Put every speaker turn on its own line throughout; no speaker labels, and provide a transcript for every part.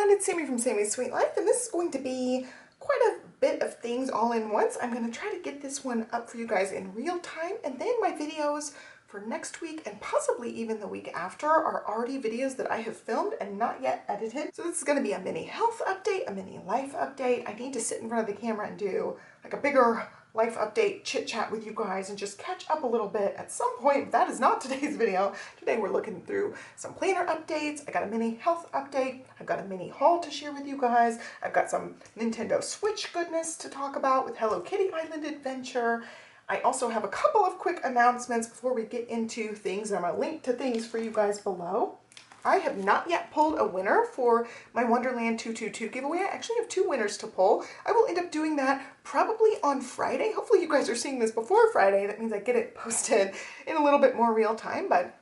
everyone, it's Sammy from Sammy's Sweet Life, and this is going to be quite a bit of things all in once. I'm going to try to get this one up for you guys in real time, and then my videos for next week and possibly even the week after are already videos that I have filmed and not yet edited. So this is going to be a mini health update, a mini life update. I need to sit in front of the camera and do like a bigger life update chit chat with you guys and just catch up a little bit at some point. That is not today's video. Today we're looking through some planner updates. I got a mini health update. I've got a mini haul to share with you guys. I've got some Nintendo Switch goodness to talk about with Hello Kitty Island Adventure. I also have a couple of quick announcements before we get into things, and I'm going to link to things for you guys below. I have not yet pulled a winner for my Wonderland 222 giveaway. I actually have 2 winners to pull. I will end up doing that probably on Friday. Hopefully you guys are seeing this before Friday. That means I get it posted in a little bit more real time, but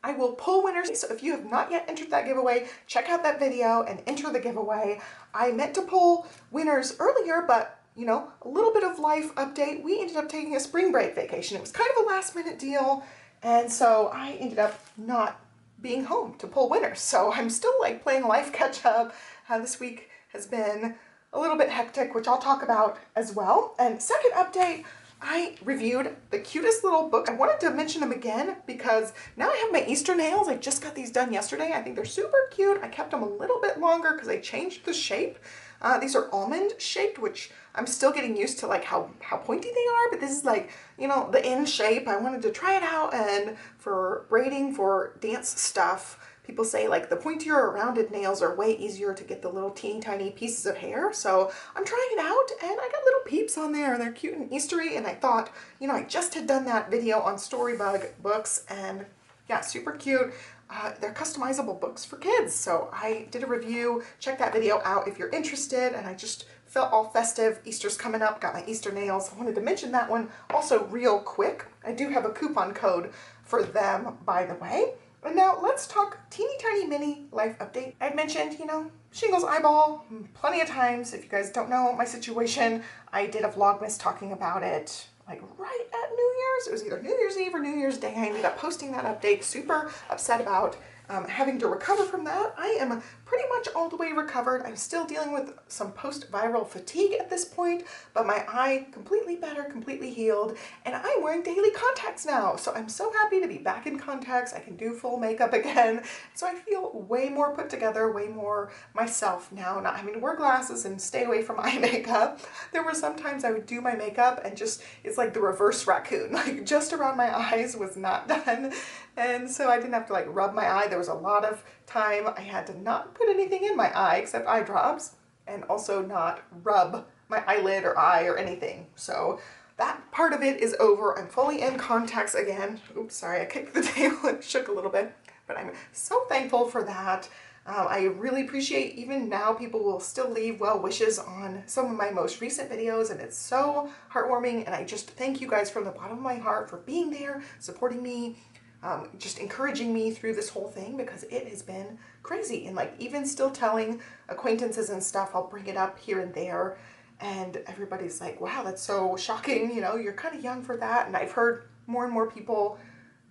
I will pull winners. So if you have not yet entered that giveaway, check out that video and enter the giveaway. I meant to pull winners earlier, but you know, a little bit of life update. We ended up taking a spring break vacation. It was kind of a last minute deal, and so I ended up not being home to pull winners. So I'm still like playing life catch up. This week has been a little bit hectic, which I'll talk about as well. And second update, I reviewed the cutest little book. I wanted to mention them again because now I have my Easter nails. I just got these done yesterday. I think they're super cute. I kept them a little bit longer because I changed the shape. These are almond shaped, which I'm still getting used to like how pointy they are, but this is like, you know, the end shape. I wanted to try it out, and for braiding for dance stuff, people say like the pointier or rounded nails are way easier to get the little teeny tiny pieces of hair. So I'm trying it out, and I got little peeps on there, and they're cute and Eastery, and I thought, you know, I just had done that video on Storybug books, and yeah, super cute. They're customizable books for kids. So I did a review. Check that video out if you're interested. And I just felt all festive. Easter's coming up. Got my Easter nails. I wanted to mention that one also real quick. I do have a coupon code for them, by the way. And now let's talk teeny tiny mini life update. I mentioned, you know, shingles eyeball plenty of times. If you guys don't know my situation, I did a Vlogmas talking about it like right at New Year's. It was either New Year's Eve or New Year's Day. I ended up posting that update. Super upset about having to recover from that. I am pretty much all the way recovered. I'm still dealing with some post-viral fatigue at this point, but my eye completely better, completely healed, and I'm wearing daily contacts now. So I'm so happy to be back in contacts. I can do full makeup again. So I feel way more put together, way more myself now, not having to wear glasses and stay away from eye makeup. There were some times I would do my makeup and just, it's like the reverse raccoon, like just around my eyes was not done. And so I didn't have to like rub my eye. There was a lot of time I had to not put anything in my eye except eye drops, and also not rub my eyelid or eye or anything. So that part of it is over. I'm fully in contacts again. Oops, sorry, I kicked the table and shook a little bit, but I'm so thankful for that. I really appreciate, even now, people will still leave well wishes on some of my most recent videos, and it's so heartwarming, and I just thank you guys from the bottom of my heart for being there, supporting me, just encouraging me through this whole thing, because it has been crazy. And like even still telling acquaintances and stuff, I'll bring it up here and there, and everybody's like, wow, that's so shocking, you know, you're kind of young for that. And I've heard more and more people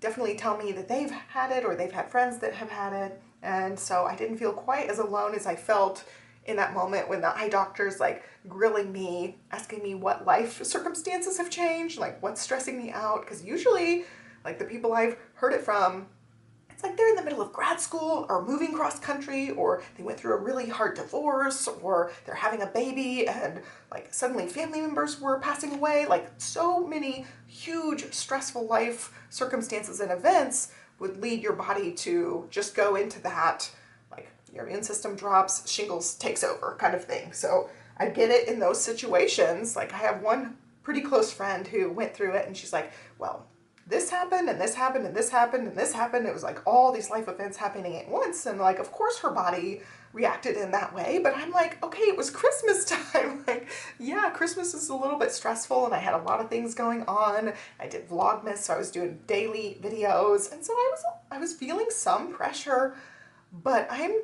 definitely tell me that they've had it, or they've had friends that have had it. And so I didn't feel quite as alone as I felt in that moment when the eye doctor's like grilling me, asking me what life circumstances have changed, like what's stressing me out. Because usually, like the people I've heard it from, it's like they're in the middle of grad school or moving cross country, or they went through a really hard divorce, or they're having a baby and like suddenly family members were passing away. Like so many huge stressful life circumstances and events would lead your body to just go into that, like your immune system drops, shingles takes over kind of thing. So I get it in those situations. Like I have one pretty close friend who went through it, and she's like, well, this happened and this happened and this happened and this happened. It was like all these life events happening at once. And like, of course her body reacted in that way, but I'm like, okay, it was Christmas time. Like, yeah, Christmas is a little bit stressful, and I had a lot of things going on. I did Vlogmas, so I was doing daily videos. And so I was feeling some pressure, but I'm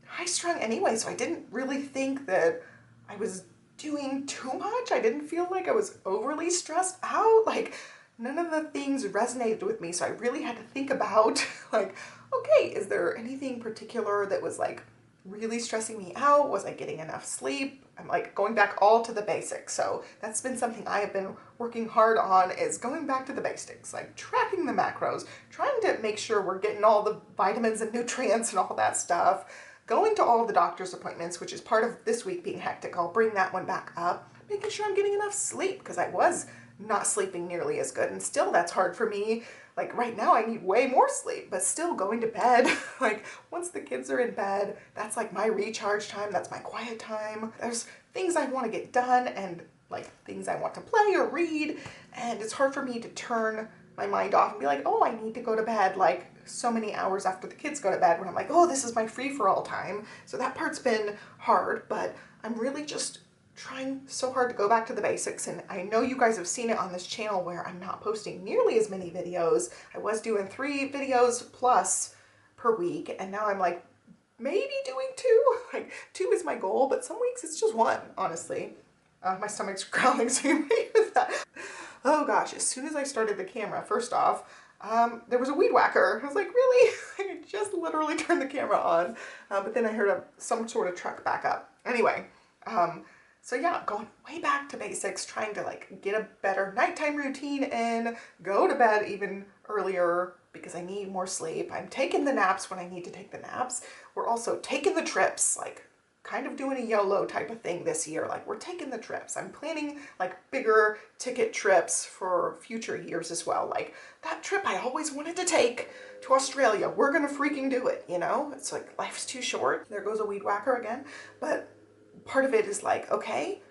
high strung anyway. So I didn't really think that I was doing too much. I didn't feel like I was overly stressed out. Like, none of the things resonated with me, so I really had to think about, like, okay, is there anything particular that was like really stressing me out? Was I getting enough sleep? I'm like going back all to the basics. So that's been something I have been working hard on, is going back to the basics, like tracking the macros, trying to make sure we're getting all the vitamins and nutrients and all that stuff, going to all the doctor's appointments, which is part of this week being hectic. I'll bring that one back up, making sure I'm getting enough sleep, because I was not sleeping nearly as good, and still that's hard for me. Like right now I need way more sleep, but still going to bed, like once the kids are in bed, that's like my recharge time, that's my quiet time. There's things I want to get done and like things I want to play or read, and it's hard for me to turn my mind off and be like, oh, I need to go to bed like so many hours after the kids go to bed, when I'm like, oh, this is my free-for-all time. So that part's been hard, but I'm really just trying so hard to go back to the basics. And I know you guys have seen it on this channel where I'm not posting nearly as many videos. I was doing 3 videos plus per week, and now I'm like maybe doing 2. Like 2 is my goal, but some weeks it's just 1, honestly. My stomach's growling, so you may hear that. Oh gosh, as soon as I started the camera, first off, there was a weed whacker. I was like, really? I just literally turned the camera on, but then I heard some sort of truck back up. Anyway, so yeah, going way back to basics, trying to like get a better nighttime routine in, go to bed even earlier because I need more sleep. I'm taking the naps when I need to take the naps. We're also taking the trips, like kind of doing a YOLO type of thing this year. Like we're taking the trips. I'm planning like bigger ticket trips for future years as well. Like that trip I always wanted to take to Australia. We're gonna freaking do it, you know? It's like life's too short. There goes a weed whacker again. But part of it is like, okay,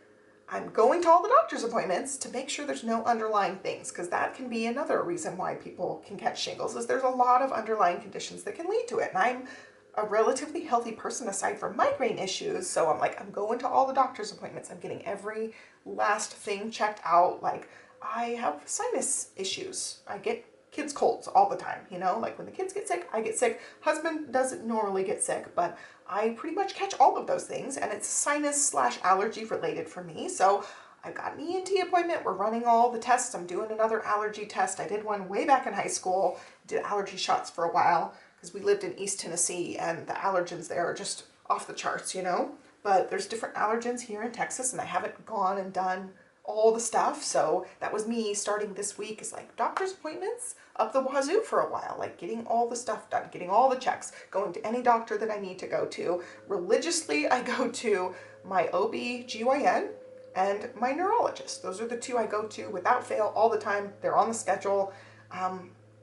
I'm going to all the doctor's appointments to make sure there's no underlying things, because that can be another reason why people can catch shingles, is there's a lot of underlying conditions that can lead to it. And I'm a relatively healthy person aside from migraine issues, so I'm like, I'm going to all the doctor's appointments. I'm getting every last thing checked out. Like I have sinus issues. I get kids' colds all the time, you know, like when the kids get sick, I get sick. Husband doesn't normally get sick, but I pretty much catch all of those things, and it's sinus/allergy related for me. So I've got an ENT appointment. We're running all the tests. I'm doing another allergy test. I did one way back in high school, did allergy shots for a while because we lived in East Tennessee and the allergens there are just off the charts, you know, but there's different allergens here in Texas, and I haven't gone and done all the stuff. So that was me starting this week, is like doctor's appointments up the wazoo for a while, like getting all the stuff done, getting all the checks, going to any doctor that I need to go to. Religiously, I go to my OB/GYN and my neurologist. Those are the 2 I go to without fail all the time. They're on the schedule.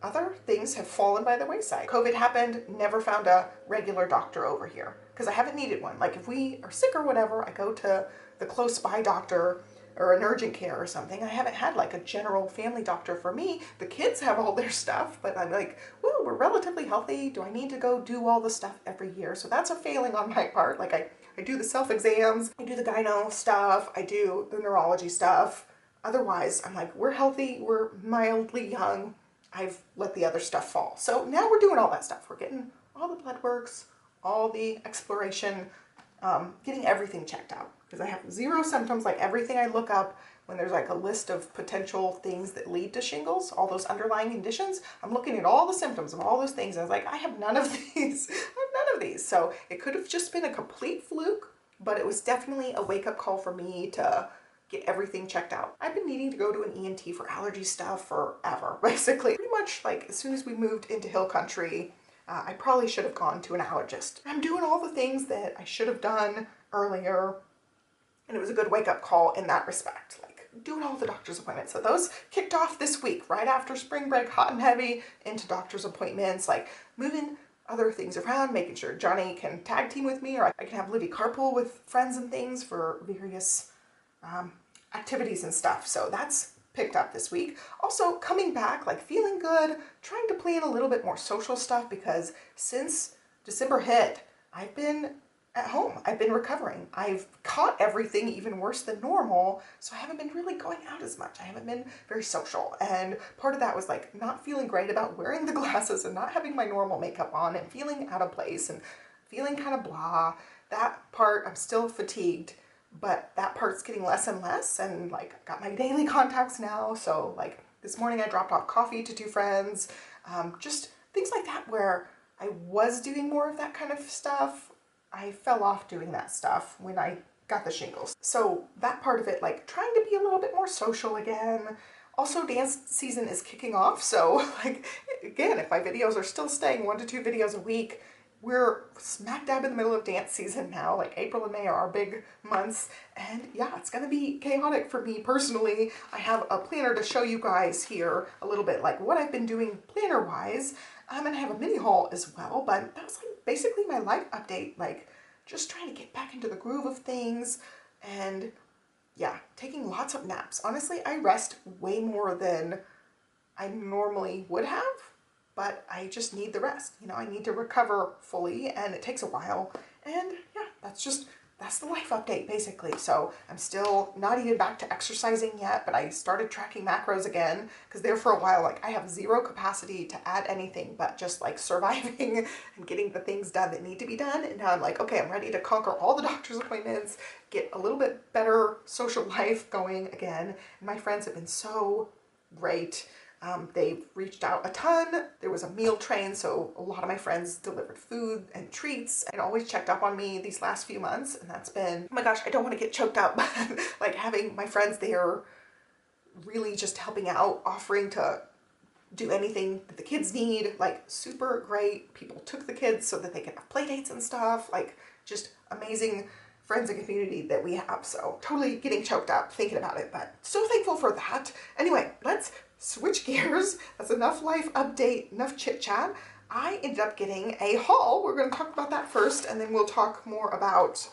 Other things have fallen by the wayside. COVID happened, never found a regular doctor over here because I haven't needed one. Like if we are sick or whatever, I go to the close by doctor or an urgent care or something. I haven't had like a general family doctor for me. The kids have all their stuff, but I'm like, woo, we're relatively healthy. Do I need to go do all the stuff every year? So that's a failing on my part. Like I do the self-exams, I do the gyno stuff, I do the neurology stuff. Otherwise, I'm like, we're healthy, we're mildly young. I've let the other stuff fall. So now we're doing all that stuff. We're getting all the blood works, all the exploration, getting everything checked out, because I have 0 symptoms. Like everything I look up when there's like a list of potential things that lead to shingles, all those underlying conditions, I'm looking at all the symptoms of all those things. I was like, I have none of these. I have none of these. So it could have just been a complete fluke, but it was definitely a wake-up call for me to get everything checked out. I've been needing to go to an ENT for allergy stuff forever, basically. Pretty much like as soon as we moved into hill country, I probably should have gone to an allergist. I'm doing all the things that I should have done earlier, and it was a good wake-up call in that respect. Like doing all the doctor's appointments. So those kicked off this week, right after spring break, hot and heavy, into doctor's appointments, like moving other things around, making sure Johnny can tag team with me, or I can have Livy carpool with friends and things for various activities and stuff. So that's picked up this week. Also coming back, like feeling good, trying to plan a little bit more social stuff, because since December hit, I've been at home. I've been recovering. I've caught everything even worse than normal, so I haven't been really going out as much. I haven't been very social, and part of that was like not feeling great about wearing the glasses and not having my normal makeup on and feeling out of place and feeling kind of blah. That part, I'm still fatigued, but that part's getting less and less, and like I've got my daily contacts now, so like this morning I dropped off coffee to 2 friends, just things like that where I was doing more of that kind of stuff I fell off doing that stuff when I got the shingles. So that part of it, like trying to be a little bit more social again. Also, dance season is kicking off, so like, again, if my videos are still staying 1 to 2 videos a week, we're smack dab in the middle of dance season now. Like April and May are our big months, and yeah, it's gonna be chaotic for me personally. I have a planner to show you guys here a little bit, like what I've been doing planner-wise, and I have a mini haul as well, but that was like basically my life update, like just trying to get back into the groove of things, and yeah, taking lots of naps. Honestly, I rest way more than I normally would have, but I just need the rest. You know, I need to recover fully, and it takes a while. And yeah, that's the life update basically. So I'm still not even back to exercising yet, but I started tracking macros again, because there for a while, like I have zero capacity to add anything but just like surviving and getting the things done that need to be done. And now I'm like, okay, I'm ready to conquer all the doctor's appointments, get a little bit better social life going again. And my friends have been so great. They've reached out a ton. There was a meal train, so a lot of my friends delivered food and treats and always checked up on me these last few months. And that's been, oh my gosh, I don't want to get choked up, but like having my friends there really just helping out, offering to do anything that the kids need, like super great. People took the kids so that they could have play dates and stuff, like just amazing friends and community that we have. So totally getting choked up thinking about it, but so thankful for that. Anyway, let's switch gears. That's enough life update, enough chit chat. I ended up getting a haul. We're going to talk about that first, and then we'll talk more about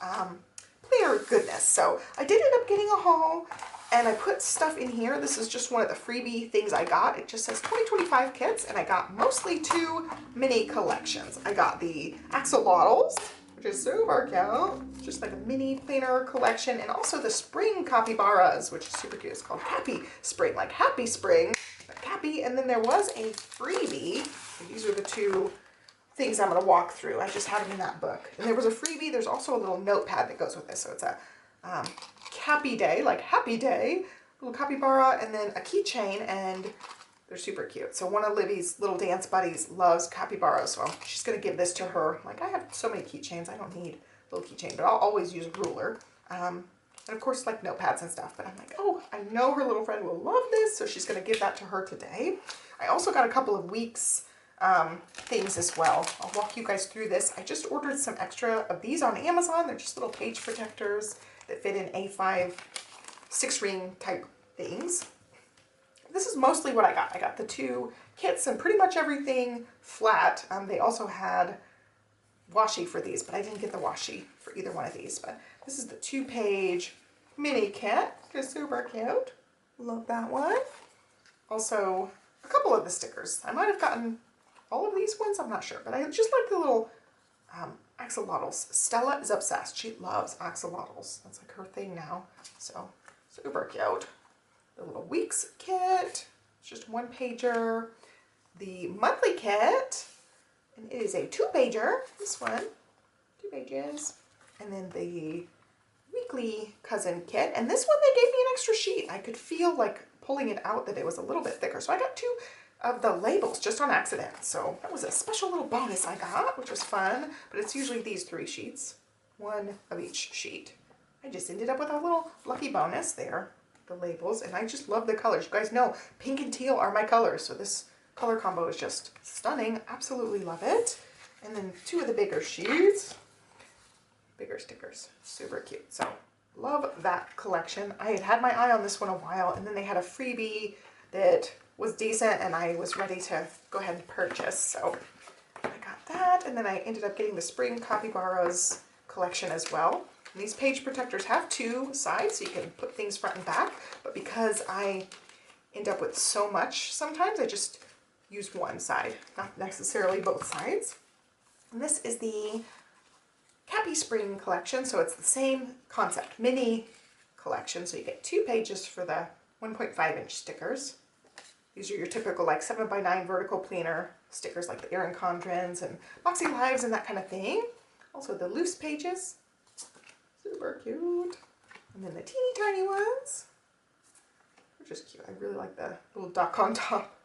planner goodness. So I did end up getting a haul, and I put stuff in here. This is just one of the freebie things I got. It just says 2025 kits, and I got mostly 2 mini collections. I got the axolotls, which is super cute. Just like a mini planner collection, and also the spring capybaras, which is super cute. It's called Cappy Spring, like happy spring, but Cappy. And then there was a freebie. These are the 2 things I'm going to walk through. I just had them in that book. And there was a freebie. There's also a little notepad that goes with this. So it's a Cappy Day, like happy day, little capybara, and then a keychain, and they're super cute. So one of Livy's little dance buddies loves capybaras, so she's going to give this to her. Like, I have so many keychains, I don't need a little keychain, but I'll always use a ruler. And of course, like notepads and stuff, but I'm like, oh, I know her little friend will love this, so she's going to give that to her today. I also got a couple of weeks things as well. I'll walk you guys through this. I just ordered some extra of these on Amazon. They're just little page protectors that fit in A5 6-ring type things. This is mostly what I got. I got the 2 kits and pretty much everything flat. They also had washi for these, but I didn't get the washi for either one of these. But this is the 2-page mini kit. Just super cute. Love that one. Also, a couple of the stickers. I might have gotten all of these ones, I'm not sure, but I just like the little axolotls. Stella is obsessed. She loves axolotls. That's like her thing now. So super cute. The little weeks kit. It's just 1-pager. The monthly kit, and it is a 2-pager. This one, 2 pages. And then the weekly cousin kit. And this one, they gave me an extra sheet. I could feel like pulling it out that it was a little bit thicker. So I got 2 of the labels just on accident. So that was a special little bonus I got, which was fun. But it's usually these 3 sheets, 1 of each sheet. I just ended up with a little lucky bonus there, the labels, and I just love the colors. You guys know pink and teal are my colors, so this color combo is just stunning. Absolutely love it. And then 2 of the bigger sheets, bigger stickers, super cute. So love that collection. I had my eye on this one a while, and then they had a freebie that was decent, and I was ready to go ahead and purchase. So I got that, and then I ended up getting the Spring Capybaras collection as well. And these page protectors have 2 sides, so you can put things front and back, but because I end up with so much sometimes, I just use one side, not necessarily both sides. And this is the Cappy Spring collection, so it's the same concept, mini collection. So you get 2 pages for the 1.5-inch stickers. These are your typical like 7x9 vertical planner stickers, like the Erin Condrens and Boxy Lives and that kind of thing. Also the loose pages, super cute. And then the teeny tiny ones, they're just cute. I really like the little duck on top,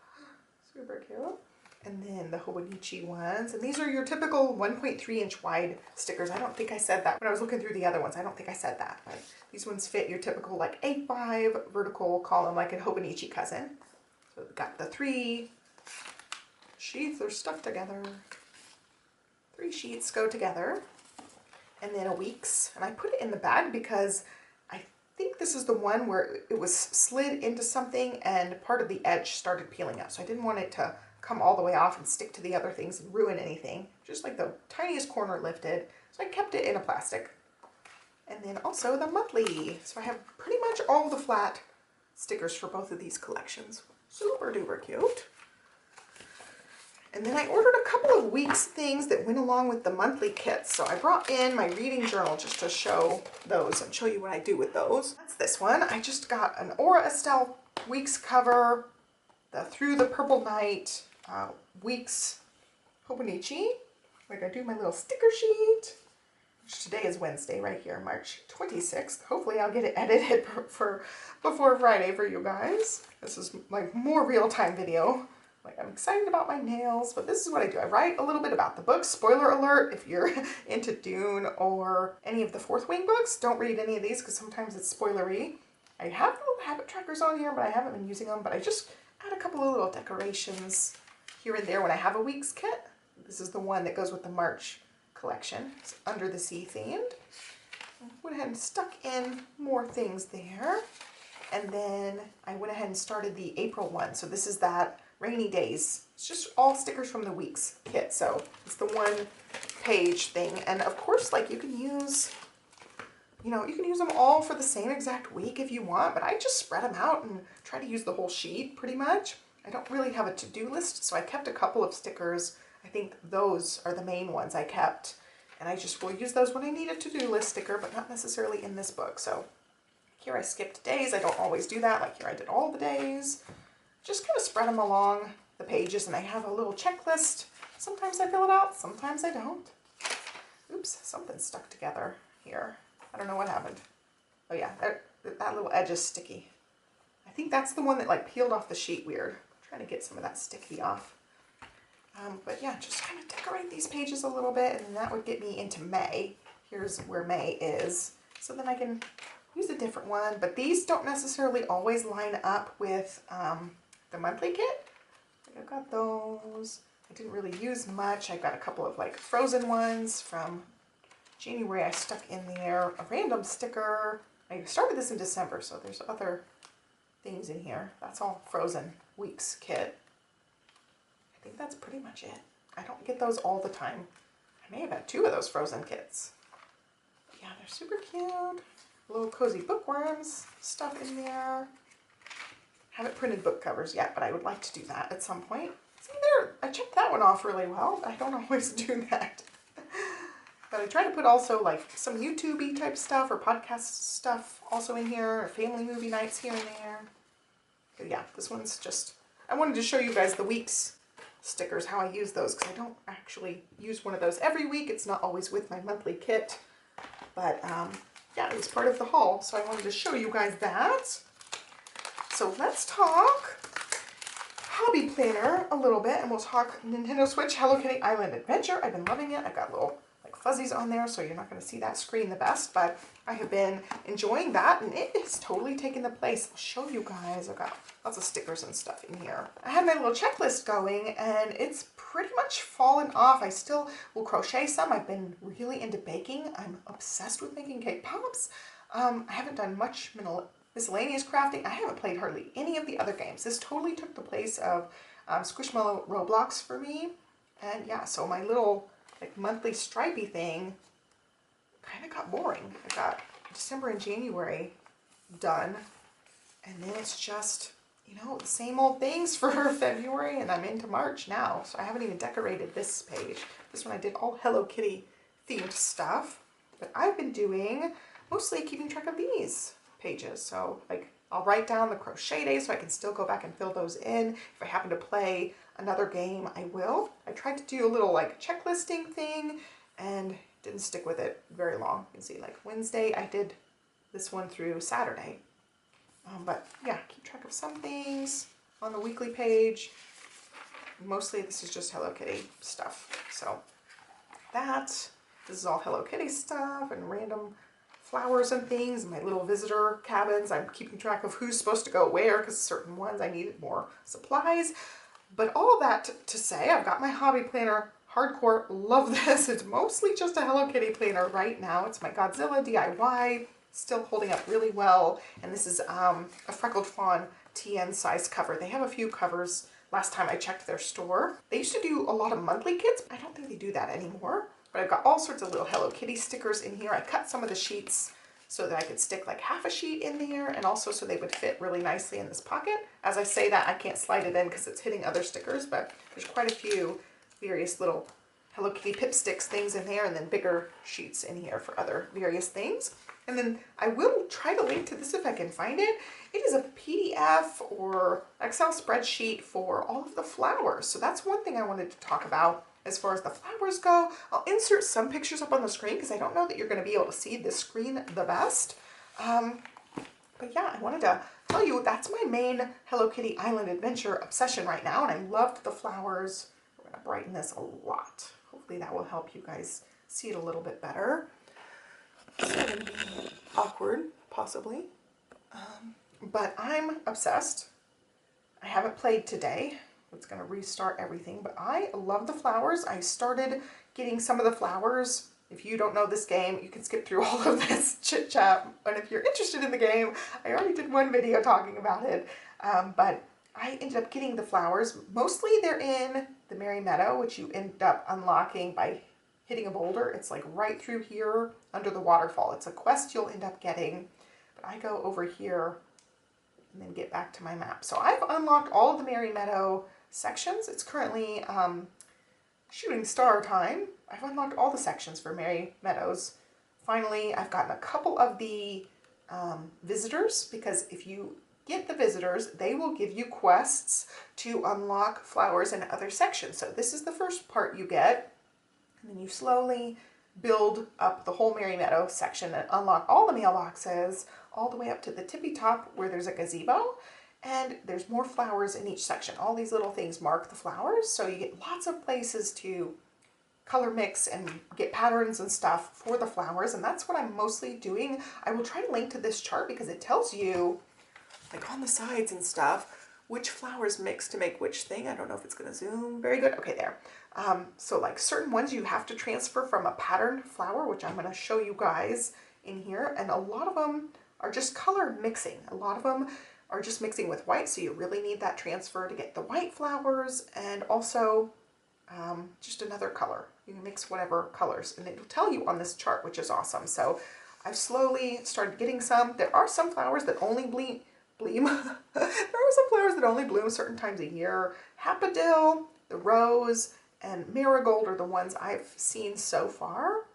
super cute. And then the Hobonichi ones. And these are your typical 1.3 inch wide stickers. I don't think I said that when I was looking through the other ones. I don't think I said that. But these ones fit your typical like A5 vertical column like a Hobonichi cousin. So we've got the 3 sheets are stuck together. 3 sheets go together. And then a weeks. And I put it in the bag because I think this is the one where it was slid into something and part of the edge started peeling out. So I didn't want it to come all the way off and stick to the other things and ruin anything. Just like the tiniest corner lifted. So I kept it in a plastic. And then also the monthly. So I have pretty much all the flat stickers for both of these collections. Super duper cute. And then I ordered a couple of weeks things that went along with the monthly kits. So I brought in my reading journal just to show those and show you what I do with those. That's this one. I just got an Aura Estelle weeks cover, the Through the Purple Night weeks Hobonichi. We're gonna do my little sticker sheet, which today is Wednesday right here, March 26th. Hopefully I'll get it edited for before Friday for you guys. This is like more real-time video. Like, I'm excited about my nails, but this is what I do. I write a little bit about the books. Spoiler alert, if you're into Dune or any of the Fourth Wing books, don't read any of these because sometimes it's spoilery. I have little habit trackers on here, but I haven't been using them. But I just add a couple of little decorations here and there when I have a week's kit. This is the one that goes with the March collection. It's Under the Sea themed. I went ahead and stuck in more things there. And then I went ahead and started the April one. So this is that Rainy Days. It's just all stickers from the weeks kit. So it's the 1 page thing. And of course, like you can use, you can use them all for the same exact week if you want, but I just spread them out and try to use the whole sheet pretty much. I don't really have a to-do list, so I kept a couple of stickers. I think those are the main ones I kept. And I just will use those when I need a to-do list sticker, but not necessarily in this book. So here I skipped days. I don't always do that. Like here I did all the days. Just kind of spread them along the pages, and I have a little checklist. Sometimes I fill it out, sometimes I don't. Oops, something stuck together here. I don't know what happened. Oh yeah, that little edge is sticky. I think that's the one that like peeled off the sheet weird. I'm trying to get some of that sticky off. But yeah, just kind of decorate these pages a little bit, and then that would get me into May. Here's where May is. So then I can use a different one, but these don't necessarily always line up with the monthly kit. I've got those. I didn't really use much. I've got a couple of like frozen ones from January. I stuck in there a random sticker. I started this in December, so there's other things in here. That's all frozen weeks kit. I think that's pretty much it. I don't get those all the time. I may have had 2 of those frozen kits. But yeah, they're super cute. Little cozy bookworms stuff in there. Haven't printed book covers yet, but I would like to do that at some point. See there, I checked that one off really well. I don't always do that. But I try to put also like some YouTube-y type stuff or podcast stuff also in here, or family movie nights here and there. But yeah, this one's just, I wanted to show you guys the weeks stickers, how I use those, because I don't actually use one of those every week. It's not always with my monthly kit. But yeah, it was part of the haul, so I wanted to show you guys that. So let's talk hobby planner a little bit, and we'll talk Nintendo Switch Hello Kitty Island Adventure. I've been loving it. I got little like fuzzies on there, so you're not going to see that screen the best, but I have been enjoying that, and it is totally taking the place. I'll show you guys. I've got lots of stickers and stuff in here. I had my little checklist going, and it's pretty much fallen off. I still will crochet some. I've been really into baking. I'm obsessed with making cake pops. I haven't done much miscellaneous crafting. I haven't played hardly any of the other games. This totally took the place of Squishmallow Roblox for me. And yeah, so my little like monthly stripey thing kind of got boring. I got December and January done, and then it's just, the same old things for February, and I'm into March now. So I haven't even decorated this page. This one I did all Hello Kitty themed stuff, but I've been doing mostly keeping track of these pages. So like I'll write down the crochet days so I can still go back and fill those in. If I happen to play another game, I will. I tried to do a little like checklisting thing and didn't stick with it very long. You can see like Wednesday I did this one through Saturday. But yeah, keep track of some things on the weekly page. mostly this is just Hello Kitty stuff. So this is all Hello Kitty stuff and random flowers and things. My little visitor cabins, I'm keeping track of who's supposed to go where because certain ones I needed more supplies. But all that to say, I've got my hobby planner, hardcore, love this. It's mostly just a Hello Kitty planner right now. It's my Godzilla DIY, still holding up really well. And this is a Freckled Fawn TN size cover. They have a few covers. Last time I checked their store. They used to do a lot of monthly kits. I don't think they do that anymore. But I've got all sorts of little Hello Kitty stickers in here. I cut some of the sheets so that I could stick like half a sheet in there, and also so they would fit really nicely in this pocket. As I say that, I can't slide it in because it's hitting other stickers, but there's quite a few various little Hello Kitty Pipsticks things in there, and then bigger sheets in here for other various things. And then I will try to link to this if I can find it. It is a PDF or Excel spreadsheet for all of the flowers. So that's one thing I wanted to talk about as far as the flowers go. I'll insert some pictures up on the screen because I don't know that you're going to be able to see this screen the best. But yeah, I wanted to tell you that's my main Hello Kitty Island Adventure obsession right now. And I loved the flowers. We're going to brighten this a lot. Hopefully that will help you guys see it a little bit better. It's going to be awkward, possibly. But I'm obsessed. I haven't played today. It's going to restart everything, but I love the flowers. I started getting some of the flowers. If you don't know this game, you can skip through all of this chit chat. And if you're interested in the game, I already did one video talking about it. But I ended up getting the flowers. Mostly they're in the Merry Meadow, which you end up unlocking by hitting a boulder. It's like right through here under the waterfall. It's a quest you'll end up getting. But I go over here and then get back to my map. So I've unlocked all of the Merry Meadow sections. It's currently shooting star time. I've unlocked all the sections for Merry Meadows. Finally, I've gotten a couple of the visitors, because if you get the visitors, they will give you quests to unlock flowers in other sections. So this is the first part you get, and then you slowly build up the whole Merry Meadow section and unlock all the mailboxes all the way up to the tippy top where there's a gazebo. And there's more flowers in each section. All these little things mark the flowers, so you get lots of places to color mix and get patterns and stuff for the flowers, and that's what I'm mostly doing. I will try to link to this chart because it tells you, like on the sides and stuff, which flowers mix to make which thing. I don't know if it's going to zoom very good. Okay, there. So like certain ones you have to transfer from a patterned flower, which I'm going to show you guys in here, and a lot of them are just color mixing. A lot of them are just mixing with white, so you really need that transfer to get the white flowers, and also just another color. You can mix whatever colors, and it'll tell you on this chart, which is awesome. So I've slowly started getting some. There are some flowers that only bloom. There are some flowers that only bloom certain times a year. Hapadil, the rose, and marigold are the ones I've seen so far.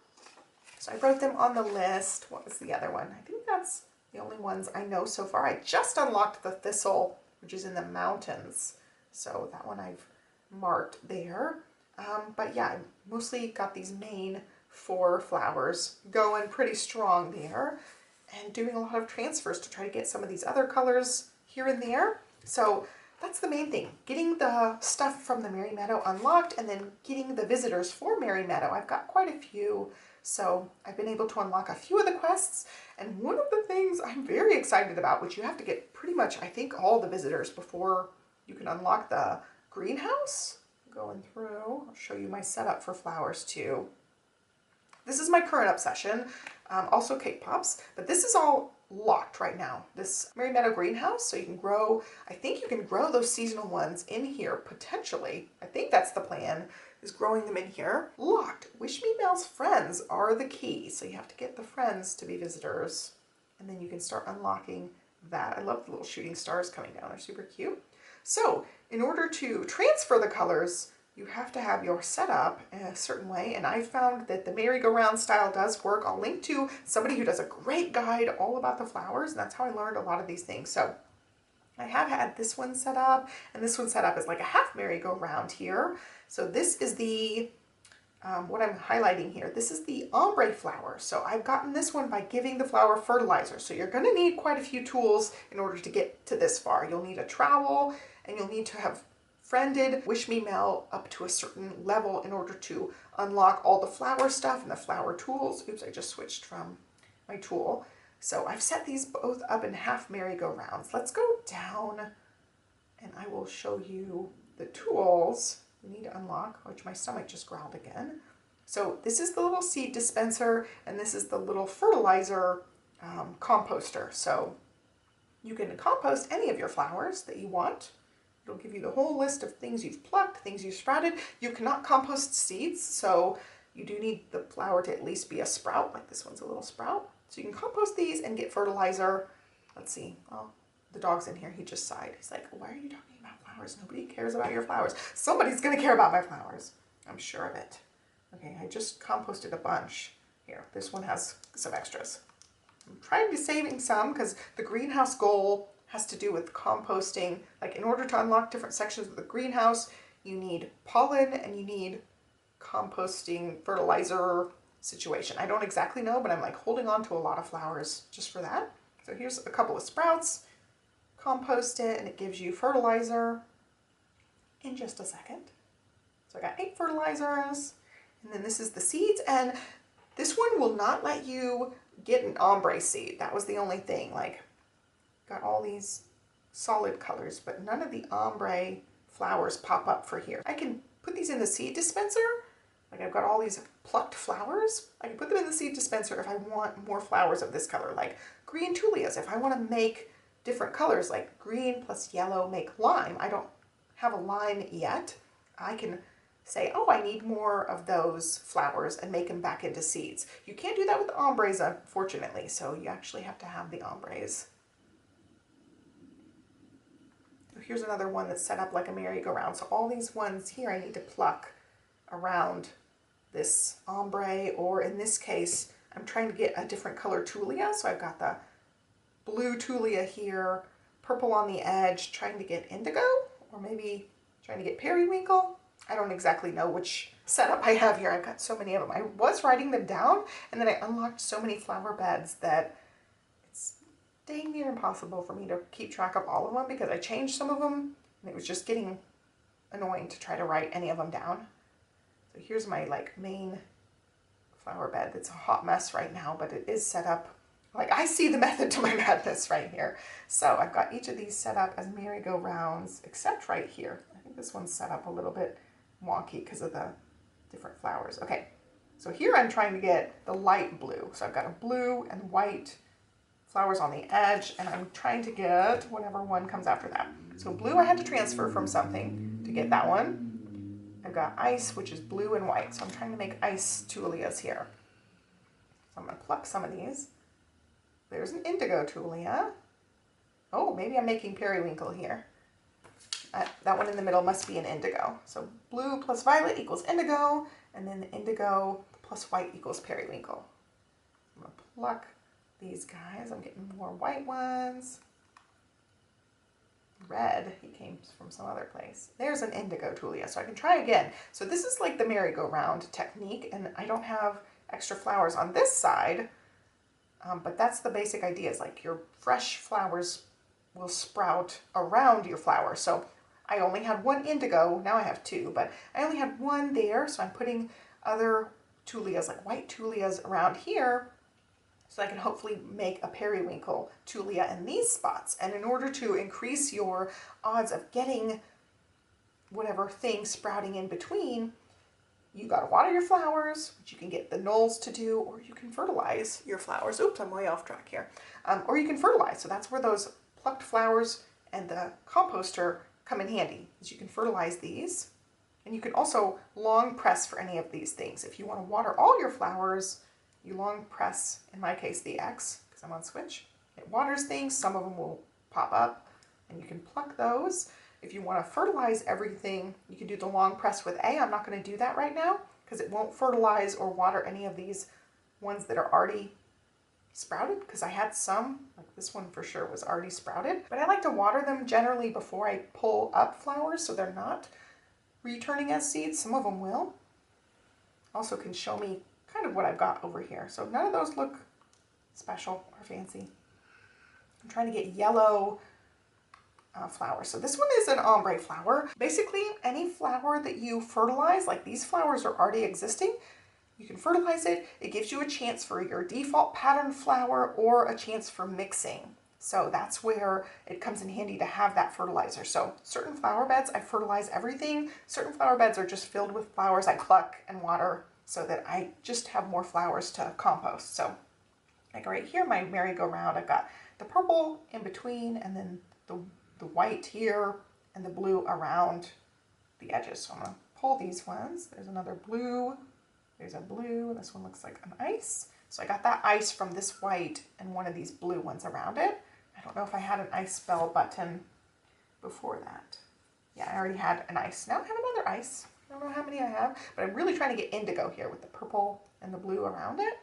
So I wrote them on the list. What was the other one? I think that's the only ones I know so far. I just unlocked the thistle, which is in the mountains. So that one I've marked there. But yeah, I mostly got these main 4 flowers going pretty strong there, and doing a lot of transfers to try to get some of these other colors here and there. So that's the main thing, getting the stuff from the Merry Meadow unlocked, and then getting the visitors for Merry Meadow. I've got quite a few. So I've been able to unlock a few of the quests, and one of the things I'm very excited about, which you have to get pretty much, I think, all the visitors before you can unlock the greenhouse. Going through, I'll show you my setup for flowers too. This is my current obsession, also cake pops, but this is all locked right now. This Merry Meadow greenhouse, so you can grow, I think you can grow those seasonal ones in here, potentially. I think that's the plan, is growing them in here. Locked. Wish Me Mal's friends are the key, so you have to get the friends to be visitors, and then you can start unlocking that. I love the little shooting stars coming down. They're super cute. So in order to transfer the colors, you have to have your setup in a certain way, and I found that the merry-go-round style does work. I'll link to somebody who does a great guide all about the flowers, and that's how I learned a lot of these things. So I have had this one set up, and this one set up is like a half merry-go-round here. So this is the, what I'm highlighting here, this is the ombre flower. So I've gotten this one by giving the flower fertilizer. So you're going to need quite a few tools in order to get to this far. You'll need a trowel, and you'll need to have friended Wish Me Mel up to a certain level in order to unlock all the flower stuff and the flower tools. Oops, I just switched from my tool. So I've set these both up in half merry-go-rounds. Let's go down and I will show you the tools we need to unlock, which my stomach just growled again. So this is the little seed dispenser and this is the little fertilizer composter. So you can compost any of your flowers that you want. It'll give you the whole list of things you've plucked, things you've sprouted. You cannot compost seeds, so you do need the flower to at least be a sprout, like this one's a little sprout. So you can compost these and get fertilizer. Let's see, oh, the dog's in here, he just sighed. He's like, why are you talking about flowers? Nobody cares about your flowers. Somebody's gonna care about my flowers. I'm sure of it. Okay, I just composted a bunch. Here, this one has some extras. I'm trying to saving some because the greenhouse goal has to do with composting. Like in order to unlock different sections of the greenhouse, you need pollen and you need composting fertilizer situation. I don't exactly know, but I'm like holding on to a lot of flowers just for that. So here's a couple of sprouts, compost it, and it gives you fertilizer in just a second. So I got 8 fertilizers, and then this is the seeds, and this one will not let you get an ombre seed. That was the only thing. Like, got all these solid colors, but none of the ombre flowers pop up for here. I can put these in the seed dispenser. Like I've got all these plucked flowers. I can put them in the seed dispenser if I want more flowers of this color, like green tulias. If I want to make different colors, like green plus yellow make lime. I don't have a lime yet. I can say, oh, I need more of those flowers and make them back into seeds. You can't do that with the ombres, unfortunately, so you actually have to have the ombres. Here's another one that's set up like a merry-go-round. So all these ones here I need to pluck around this ombre, or in this case, I'm trying to get a different color tulia. So I've got the blue tulia here, purple on the edge, trying to get indigo, or maybe trying to get periwinkle. I don't exactly know which setup I have here. I've got so many of them. I was writing them down, and then I unlocked so many flower beds that it's dang near impossible for me to keep track of all of them because I changed some of them, and it was just getting annoying to try to write any of them down. So here's my like main flower bed. It's a hot mess right now, but it is set up. Like I see the method to my madness right here. So I've got each of these set up as merry-go-rounds, except right here. I think this one's set up a little bit wonky because of the different flowers. Okay, so here I'm trying to get the light blue. So I've got a blue and white flowers on the edge, and I'm trying to get whatever one comes after that. So blue I had to transfer from something to get that one. I've got ice, which is blue and white. So I'm trying to make ice tulias here. So I'm gonna pluck some of these. There's an indigo tulia. Oh, maybe I'm making periwinkle here. That one in the middle must be an indigo. So blue plus violet equals indigo, and then the indigo plus white equals periwinkle. I'm gonna pluck these guys. I'm getting more white ones. Red, he came from some other place. There's an indigo tulia, so I can try again. So this is like the merry-go-round technique, and I don't have extra flowers on this side, but that's the basic idea, is like your fresh flowers will sprout around your flower. So I only had one indigo, now I have 2, but I only had one there, so I'm putting other tulias, like white tulias around here, so I can hopefully make a periwinkle tulia in these spots. And in order to increase your odds of getting whatever thing sprouting in between, you gotta water your flowers, which you can get the knolls to do, or you can fertilize your flowers. Oops, I'm way off track here. Or you can fertilize, so that's where those plucked flowers and the composter come in handy, is you can fertilize these. And you can also long press for any of these things. If you wanna water all your flowers, you long press, in my case, the X, because I'm on switch. It waters things, some of them will pop up, and you can pluck those. If you want to fertilize everything, you can do the long press with A. I'm not going to do that right now, because it won't fertilize or water any of these ones that are already sprouted, because I had some, like this one for sure was already sprouted. But I like to water them generally before I pull up flowers, so they're not returning as seeds. Some of them will. Also can show me kind of what I've got over here. So none of those look special or fancy. I'm trying to get yellow flower. So this one is an ombre flower. Basically, any flower that you fertilize, like these flowers are already existing, you can fertilize it. It gives you a chance for your default pattern flower or a chance for mixing. So that's where it comes in handy to have that fertilizer. So certain flower beds, I fertilize everything. Certain flower beds are just filled with flowers I pluck and water so that I just have more flowers to compost. So like right here, my merry-go-round, I've got the purple in between and then the white here and the blue around the edges. So I'm gonna pull these ones. There's another blue. There's a blue. This one looks like an ice. So I got that ice from this white and one of these blue ones around it. I don't know if I had an ice bell button before that. Yeah, I already had an ice. Now I have another ice. I don't know how many I have, but I'm really trying to get indigo here with the purple and the blue around it.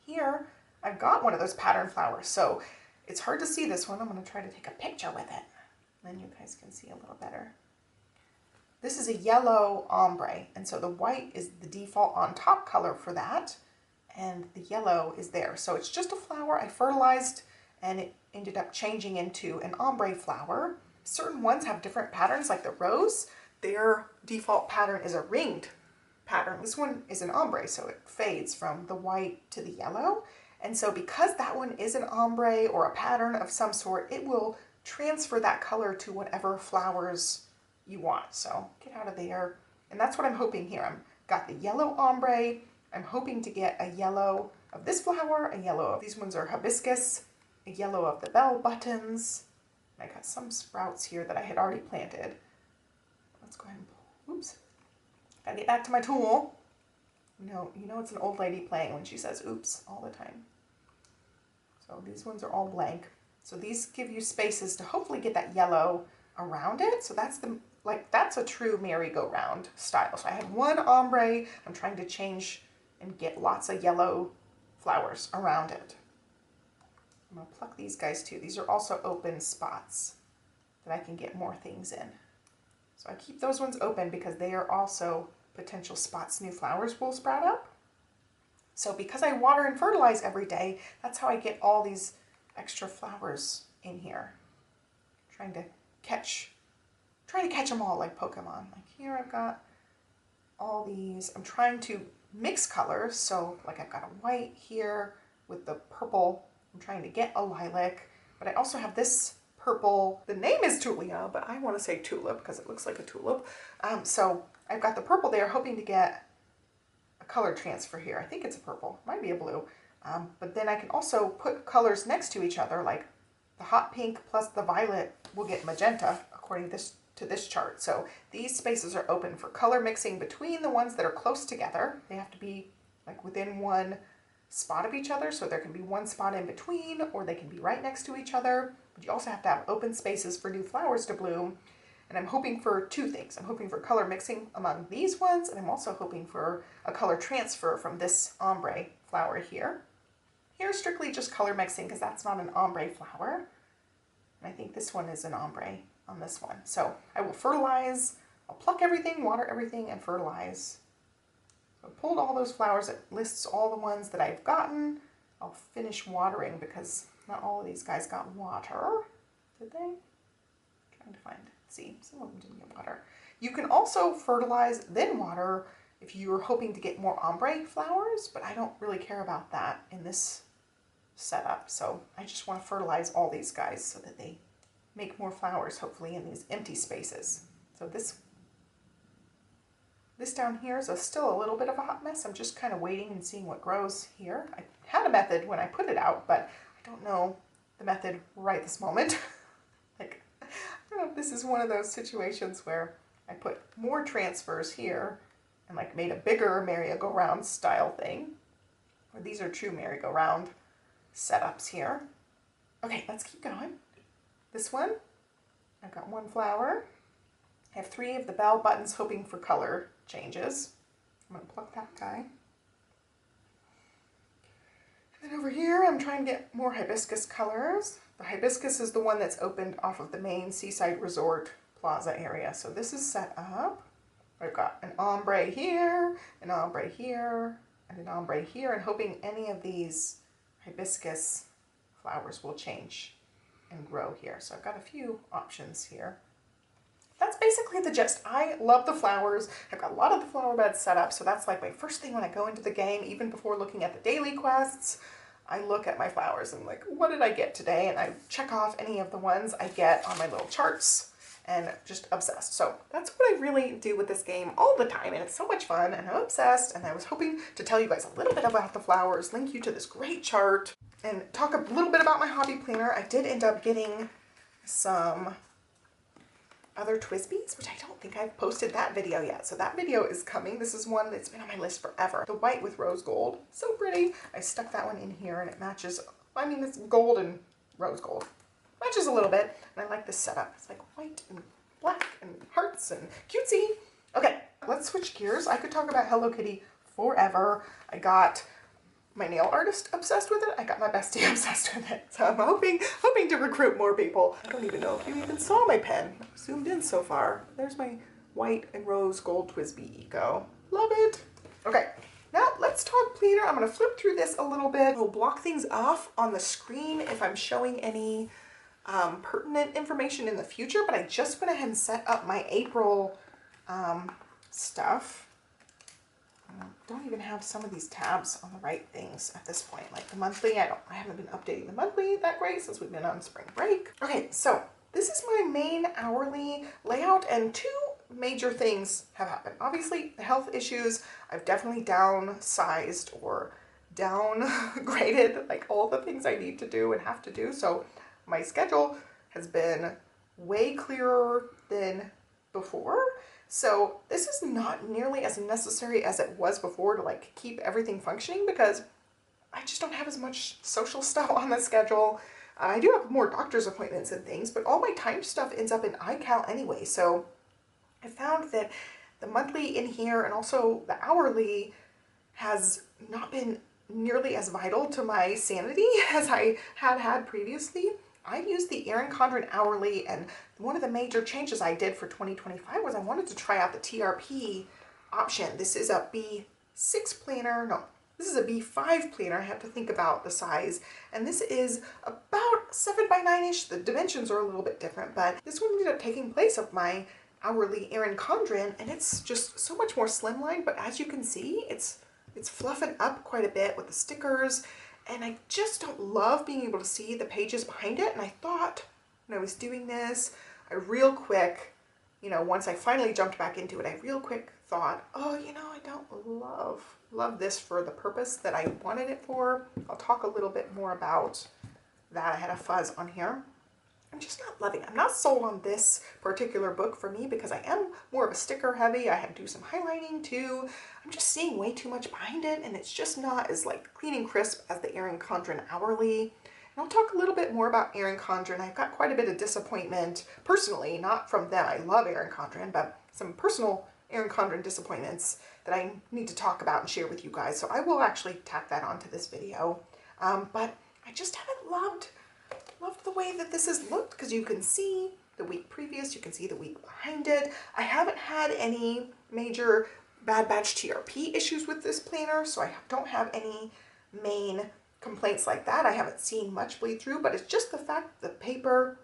Here, I've got one of those pattern flowers, so it's hard to see this one. I'm going to try to take a picture with it. Then you guys can see a little better. This is a yellow ombre, and so the white is the default on top color for that, and the yellow is there. So it's just a flower I fertilized, and it ended up changing into an ombre flower. Certain ones have different patterns, like the rose. Their default pattern is a ringed pattern. This one is an ombre, so it fades from the white to the yellow. And so because that one is an ombre or a pattern of some sort, it will transfer that color to whatever flowers you want. So get out of there. And that's what I'm hoping here. I've got the yellow ombre. I'm hoping to get a yellow of this flower, a yellow of these ones are hibiscus, a yellow of the bell buttons. I got some sprouts here that I had already planted. Let's go ahead and pull. Oops. Gotta get back to my tool. You know it's an old lady playing when she says oops all the time. So these ones are all blank. So these give you spaces to hopefully get that yellow around it. So that's a true merry-go-round style. So I had one ombre. I'm trying to change and get lots of yellow flowers around it. I'm gonna pluck these guys too. These are also open spots that I can get more things in. So I keep those ones open because they are also potential spots new flowers will sprout up. So because I water and fertilize every day, that's how I get all these extra flowers in here. Trying to catch them all like Pokemon. Like here I've got all these. I'm trying to mix colors. So like I've got a white here with the purple. I'm trying to get a lilac, but I also have this purple. The name is Tulia, but I want to say tulip because it looks like a tulip. So I've got the purple there, hoping to get a color transfer here. I think it's a purple, might be a blue. But then I can also put colors next to each other, like the hot pink plus the violet will get magenta according to this chart. So these spaces are open for color mixing between the ones that are close together. They have to be like within one spot of each other, so there can be one spot in between, or they can be right next to each other. But you also have to have open spaces for new flowers to bloom. And I'm hoping for two things. I'm hoping for color mixing among these ones, and I'm also hoping for a color transfer from this ombre flower here. Here's strictly just color mixing because that's not an ombre flower. And I think this one is an ombre on this one. So I will fertilize, I'll pluck everything, water everything, and fertilize. So I pulled all those flowers. It lists all the ones that I've gotten. I'll finish watering because not all of these guys got water. Did they? Trying to find. See, some of them didn't get water. You can also fertilize, then water if you're hoping to get more ombre flowers, but I don't really care about that in this setup. So I just want to fertilize all these guys so that they make more flowers, hopefully in these empty spaces. So this down here is still a little bit of a hot mess. I'm just kind of waiting and seeing what grows here. I had a method when I put it out, but I don't know the method right this moment. Like, I don't know if this is one of those situations where I put more transfers here and like made a bigger merry-go-round style thing. Or these are true merry-go-round setups here. Okay, let's keep going. This one, I've got one flower. I have 3 of the bell buttons hoping for color changes. I'm going to pluck that guy. And then over here, I'm trying to get more hibiscus colors. The hibiscus is the one that's opened off of the main Seaside Resort Plaza area. So this is set up. I've got an ombre here, an ombre here, and an ombre here, and hoping any of these hibiscus flowers will change and grow here. So I've got a few options here. That's basically the gist. I love the flowers. I've got a lot of the flower beds set up, so that's like my first thing when I go into the game, even before looking at the daily quests. I look at my flowers and like, what did I get today? And I check off any of the ones I get on my little charts and just obsessed. So that's what I really do with this game all the time, and it's so much fun, and I'm obsessed, and I was hoping to tell you guys a little bit about the flowers, link you to this great chart, and talk a little bit about my hobby planner. I did end up getting some other Twisbies, which I don't think I've posted that video yet. So that video is coming. This is one that's been on my list forever. The white with rose gold. So pretty. I stuck that one in here and it matches, I mean, it's gold and rose gold. Matches a little bit. And I like this setup. It's like white and black and hearts and cutesy. Okay, let's switch gears. I could talk about Hello Kitty forever. I got my nail artist obsessed with it. I got my bestie obsessed with it. So I'm hoping to recruit more people. I don't even know if you even saw my pen. I've zoomed in so far. There's my white and rose gold Twisby Eco. Love it. Okay, now let's talk planner. I'm gonna flip through this a little bit. We'll block things off on the screen if I'm showing any pertinent information in the future, but I just went ahead and set up my April stuff. I don't even have some of these tabs on the right things at this point. Like the monthly, I haven't been updating the monthly that great since we've been on spring break. Okay, so this is my main hourly layout, and two major things have happened. Obviously, the health issues, I've definitely downsized or downgraded like all the things I need to do and have to do. So my schedule has been way clearer than before. So this is not nearly as necessary as it was before to like keep everything functioning, because I just don't have as much social stuff on the schedule. I do have more doctor's appointments and things, but all my time stuff ends up in iCal anyway. So I found that the monthly in here and also the hourly has not been nearly as vital to my sanity as I had previously. I used the Erin Condren hourly, and one of the major changes I did for 2025 was I wanted to try out the TRP option. This is a B6 planner. No, this is a B5 planner. I have to think about the size. And this is about 7x9-ish. The dimensions are a little bit different, but this one ended up taking place of my hourly Erin Condren, and it's just so much more slimline. But as you can see, it's fluffing up quite a bit with the stickers. And I just don't love being able to see the pages behind it. And I thought when I was doing this, I real quick, you know, once I finally jumped back into it, I real quick thought, oh, you know, I don't love this for the purpose that I wanted it for. I'll talk a little bit more about that. I had a fuzz on here. I'm just not loving it. I'm not sold on this particular book for me because I am more of a sticker heavy. I had to do some highlighting too. I'm just seeing way too much behind it, and it's just not as like clean and crisp as the Erin Condren hourly. And I'll talk a little bit more about Erin Condren. I've got quite a bit of disappointment personally, not from them. I love Erin Condren, but some personal Erin Condren disappointments that I need to talk about and share with you guys. So I will actually tack that onto this video. But I just haven't loved the way that this has looked, because you can see the week previous, you can see the week behind it. I haven't had any major Bad Batch TRP issues with this planner, so I don't have any main complaints like that. I haven't seen much bleed through, but it's just the fact the paper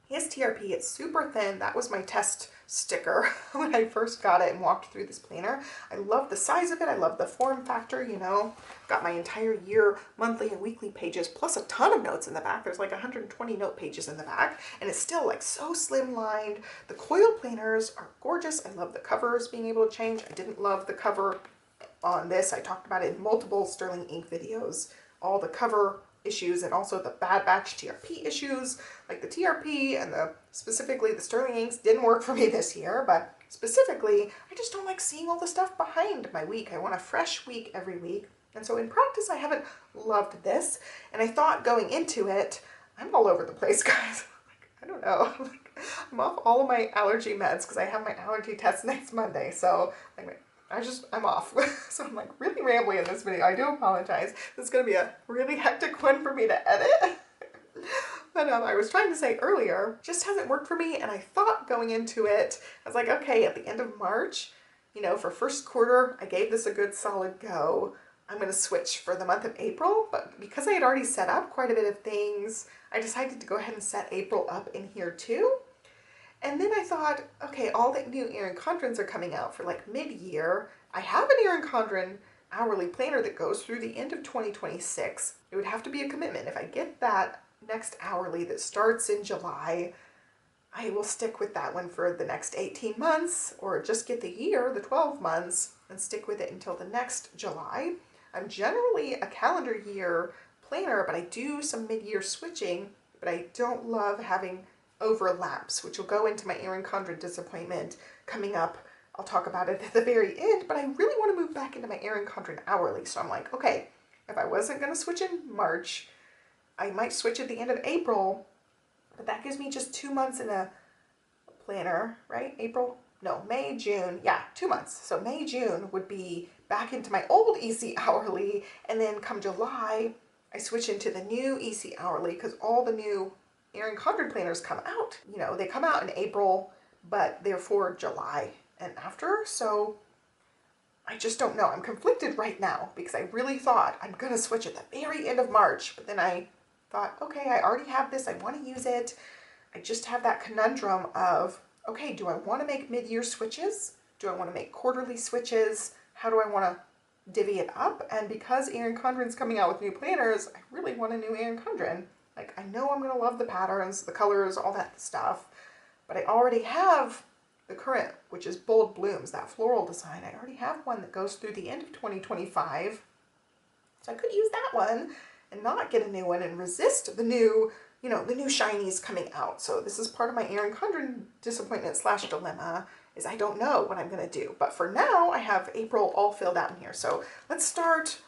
is TRP. It's super thin. That was my test sticker when I first got it and walked through this planner. I love the size of it. I love the form factor, you know. Got my entire year, monthly and weekly pages, plus a ton of notes in the back. There's like 120 note pages in the back, and it's still like so slim-lined. The coil planners are gorgeous. I love the covers being able to change. I didn't love the cover on this. I talked about it in multiple Sterling Ink videos. All the cover issues and also the Bad Batch TRP issues. Like the TRP and specifically the Sterling Inks didn't work for me this year, but specifically, I just don't like seeing all the stuff behind my week. I want a fresh week every week. And so in practice, I haven't loved this. And I thought going into it, I'm all over the place, guys. Like, I don't know. Like, I'm off all of my allergy meds because I have my allergy test next Monday. So anyway, I'm off. So I'm like really rambling in this video. I do apologize. This is going to be a really hectic one for me to edit. But I was trying to say earlier, just hasn't worked for me. And I thought going into it, I was like, okay, at the end of March, you know, for first quarter, I gave this a good solid go. I'm going to switch for the month of April, but because I had already set up quite a bit of things, I decided to go ahead and set April up in here too. And then I thought, okay, all the new Erin Condrens are coming out for like mid-year. I have an Erin Condren hourly planner that goes through the end of 2026. It would have to be a commitment. If I get that next hourly that starts in July, I will stick with that one for the next 18 months, or just get the year, the 12 months, and stick with it until the next July. I'm generally a calendar year planner, but I do some mid-year switching, but I don't love having overlaps, which will go into my Erin Condren disappointment coming up. I'll talk about it at the very end, but I really want to move back into my Erin Condren hourly. So I'm like, okay, if I wasn't going to switch in March, I might switch at the end of April, but that gives me just 2 months in a planner, right? May, June, yeah, 2 months. So May, June would be back into my old EC hourly, and then come July, I switch into the new EC hourly because all the new Erin Condren planners come out. You know, they come out in April, but they're for July and after, so I just don't know. I'm conflicted right now because I really thought I'm going to switch at the very end of March, but then I thought, okay, I already have this, I want to use it. I just have that conundrum of, okay, do I want to make mid-year switches? Do I want to make quarterly switches? How do I want to divvy it up? And because Erin Condren's coming out with new planners, I really want a new Erin Condren. Like, I know I'm going to love the patterns, the colors, all that stuff, but I already have the current, which is Bold Blooms, that floral design. I already have one that goes through the end of 2025, so I could use that one and not get a new one and resist the new, you know, the new shinies coming out. So this is part of my Erin Condren disappointment / dilemma, is I don't know what I'm going to do. But for now, I have April all filled out in here. So let's start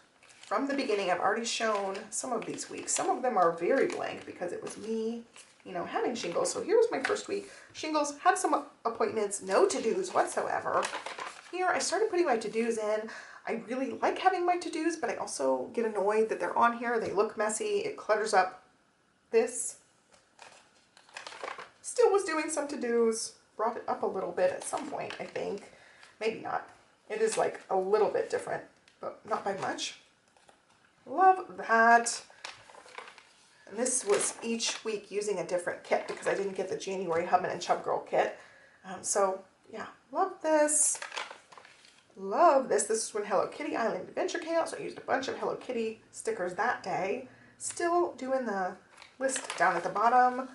from the beginning. I've already shown some of these weeks. Some of them are very blank because it was me, you know, having shingles. So here was my first week. Shingles, had some appointments, no to-dos whatsoever. Here, I started putting my to-dos in. I really like having my to-dos, but I also get annoyed that they're on here. They look messy. It clutters up this. Still was doing some to-dos. Brought it up a little bit at some point, I think. Maybe not. It is like a little bit different, but not by much. Love that. And this was each week using a different kit because I didn't get the January Hubbin' and Chub Girl kit. So yeah, love this. Love this. This is when Hello Kitty Island Adventure came out, so I used a bunch of Hello Kitty stickers that day. Still doing the list down at the bottom,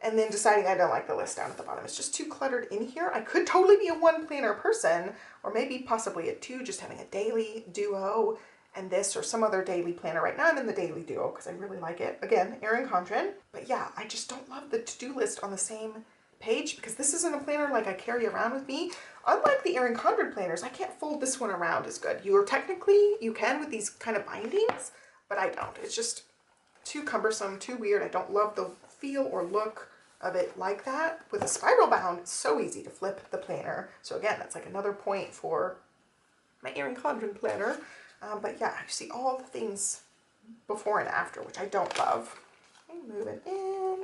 and then deciding I don't like the list down at the bottom. It's just too cluttered in here. I could totally be a one planner person, or maybe possibly a two, just having a daily duo and this or some other daily planner. Right now I'm in the daily duo because I really like it. Again, Erin Condren. But yeah, I just don't love the to-do list on the same page because this isn't a planner like I carry around with me. Unlike the Erin Condren planners, I can't fold this one around as good. You can with these kind of bindings, but I don't. It's just too cumbersome, too weird. I don't love the feel or look of it like that. With a spiral bound, it's so easy to flip the planner. So again, that's like another point for my Erin Condren planner. But yeah, I see all the things before and after, which I don't love. Okay, moving in.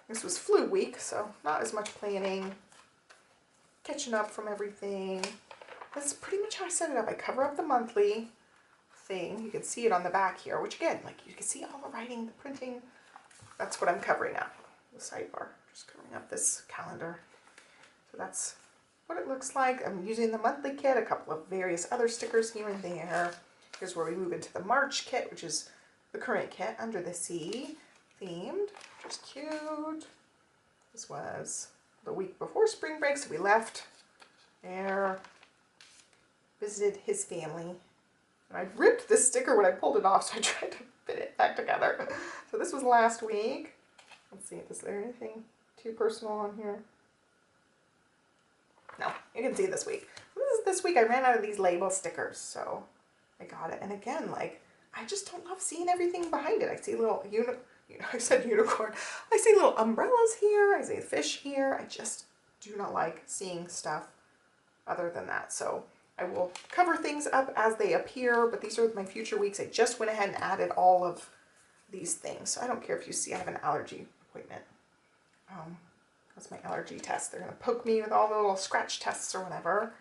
This was flu week, so not as much planning. Catching up from everything. That's pretty much how I set it up. I cover up the monthly thing. You can see it on the back here, which again, like you can see all the writing, the printing. That's what I'm covering up. The sidebar, just covering up this calendar. So that's what it looks like. I'm using the monthly kit, a couple of various other stickers here and there. Here's where we move into the March kit, which is the current kit, Under the Sea themed, which is cute. This was the week before spring break, so we left there, visited his family. And I ripped this sticker when I pulled it off, so I tried to fit it back together. So this was last week. Let's see, is there anything too personal on here? No, you can see this week. This week I ran out of these label stickers, so I got it. And again, like, I just don't love seeing everything behind it. I see little, I said unicorn. I see little umbrellas here. I see a fish here. I just do not like seeing stuff other than that. So I will cover things up as they appear, but these are my future weeks. I just went ahead and added all of these things. So I don't care if you see I have an allergy appointment. That's my allergy test. They're going to poke me with all the little scratch tests or whatever.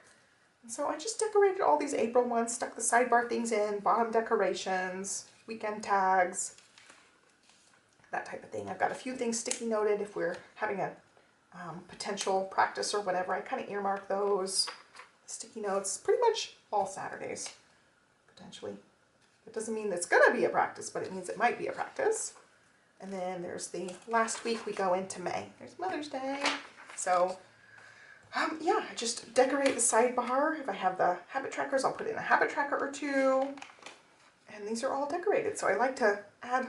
And so I just decorated all these April ones, stuck the sidebar things in, bottom decorations, weekend tags, that type of thing. I've got a few things sticky noted if we're having a potential practice or whatever. I kind of earmark those. Sticky notes pretty much all Saturdays, potentially. It doesn't mean it's going to be a practice, but it means it might be a practice. And then there's the last week we go into May. There's Mother's Day. So, yeah, I just decorate the sidebar. If I have the habit trackers, I'll put in a habit tracker or two. And these are all decorated. So I like to add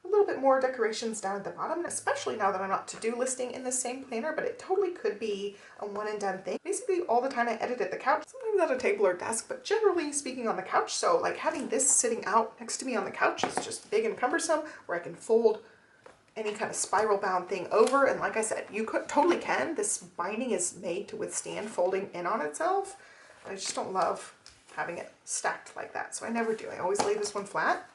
a little bit more decorations down at the bottom, especially now that I'm not to-do listing in the same planner, but it totally could be a one and done thing. Basically all the time I edit at the couch, sometimes at a table or desk, but generally speaking on the couch. So like having this sitting out next to me on the couch is just big and cumbersome, where I can fold any kind of spiral bound thing over. And like I said, you totally can. This binding is made to withstand folding in on itself. But I just don't love having it stacked like that. So I never do. I always lay this one flat.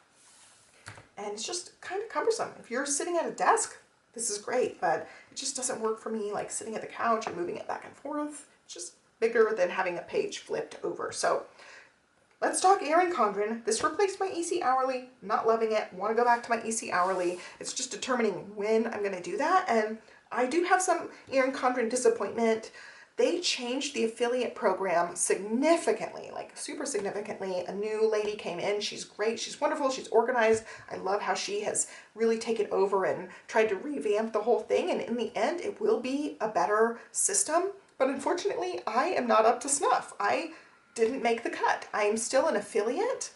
And it's just kind of cumbersome. If you're sitting at a desk, this is great, but it just doesn't work for me like sitting at the couch and moving it back and forth. It's just bigger than having a page flipped over. So let's talk Erin Condren. This replaced my EC Hourly. Not loving it. Want to go back to my EC Hourly. It's just determining when I'm going to do that. And I do have some Erin Condren disappointment. They changed the affiliate program significantly, like super significantly. A new lady came in. She's great. She's wonderful. She's organized. I love how she has really taken over and tried to revamp the whole thing. And in the end, it will be a better system. But unfortunately, I am not up to snuff. I didn't make the cut. I am still an affiliate,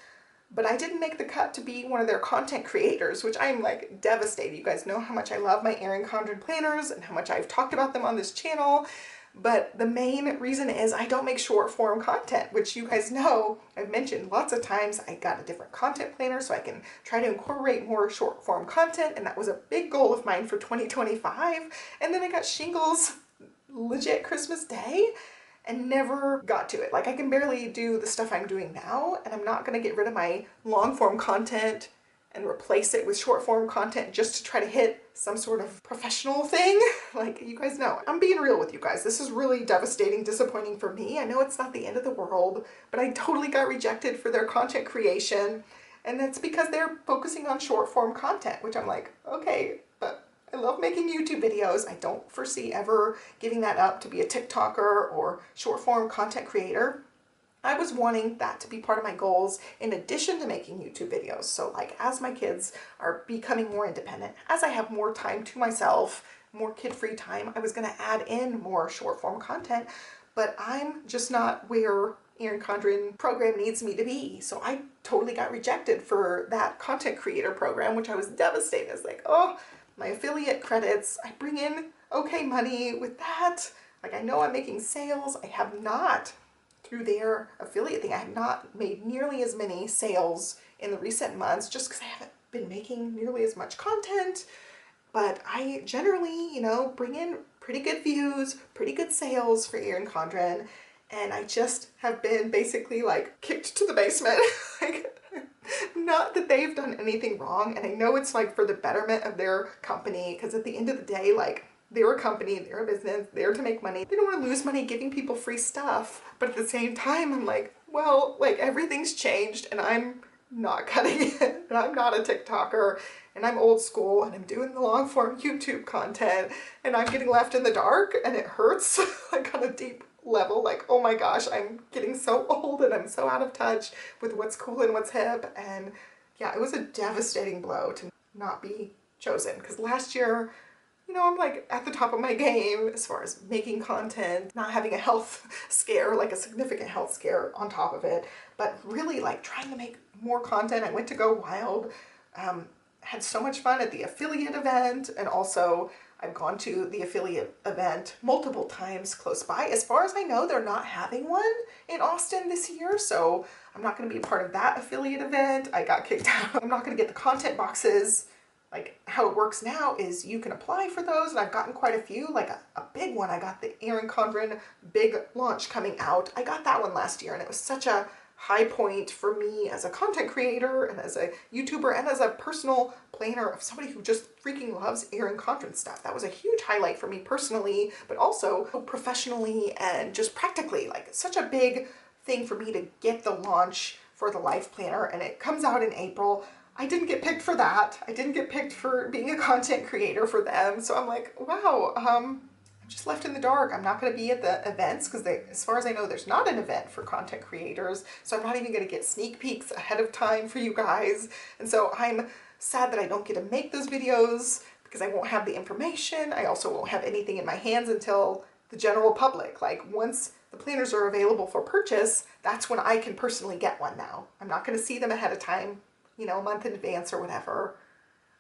but I didn't make the cut to be one of their content creators, which I'm like devastated. You guys know how much I love my Erin Condren planners and how much I've talked about them on this channel. But the main reason is I don't make short form content, which you guys know I've mentioned lots of times. I got a different content planner so I can try to incorporate more short form content. And that was a big goal of mine for 2025. And then I got Shingles legit Christmas Day and never got to it. Like I can barely do the stuff I'm doing now, and I'm not gonna get rid of my long form content and replace it with short form content just to try to hit some sort of professional thing. Like you guys know, I'm being real with you guys. This is really devastating, disappointing for me. I know it's not the end of the world, but I totally got rejected for their content creation. And that's because they're focusing on short form content, which I'm like, okay, but I love making YouTube videos. I don't foresee ever giving that up to be a TikToker or short form content creator. I was wanting that to be part of my goals in addition to making YouTube videos. So like as my kids are becoming more independent, as I have more time to myself, more kid-free time, I was gonna add in more short form content, but I'm just not where Erin Condren program needs me to be. So I totally got rejected for that content creator program, which I was devastated. I was like, oh, my affiliate credits, I bring in okay money with that. Like I know I'm making sales. I have not. Through their affiliate thing, I have not made nearly as many sales in the recent months just because I haven't been making nearly as much content. But I generally, you know, bring in pretty good views, pretty good sales for Erin Condren. And I just have been basically like kicked to the basement. Like, not that they've done anything wrong. And I know it's like for the betterment of their company, because at the end of the day, like, they're a company, they're a business, they're to make money. They don't want to lose money giving people free stuff. But at the same time, I'm like, well, like everything's changed and I'm not cutting it. And I'm not a TikToker and I'm old school and I'm doing the long form YouTube content and I'm getting left in the dark and it hurts like on a deep level. Like, oh my gosh, I'm getting so old and I'm so out of touch with what's cool and what's hip. And yeah, it was a devastating blow to not be chosen because last year, you know, I'm like at the top of my game as far as making content, not having a health scare, like a significant health scare on top of it, but really like trying to make more content. I went to go Wild, had so much fun at the affiliate event, and also I've gone to the affiliate event multiple times close by. As far as I know, they're not having one in Austin this year, so I'm not going to be a part of that affiliate event. I got kicked out. I'm not going to get the content boxes. Like how it works now is you can apply for those, and I've gotten quite a few, like a big one. I got the Erin Condren big launch coming out. I got that one last year and it was such a high point for me as a content creator and as a YouTuber and as a personal planner of somebody who just freaking loves Erin Condren stuff. That was a huge highlight for me personally, but also professionally and just practically, like such a big thing for me to get the launch for the life planner, and it comes out in April. I didn't get picked for that. I didn't get picked for being a content creator for them. So I'm like, wow, I'm just left in the dark. I'm not going to be at the events because as far as I know, there's not an event for content creators. So I'm not even going to get sneak peeks ahead of time for you guys. And so I'm sad that I don't get to make those videos because I won't have the information. I also won't have anything in my hands until the general public. Like once the planners are available for purchase, that's when I can personally get one now. I'm not going to see them ahead of time, you know, a month in advance or whatever.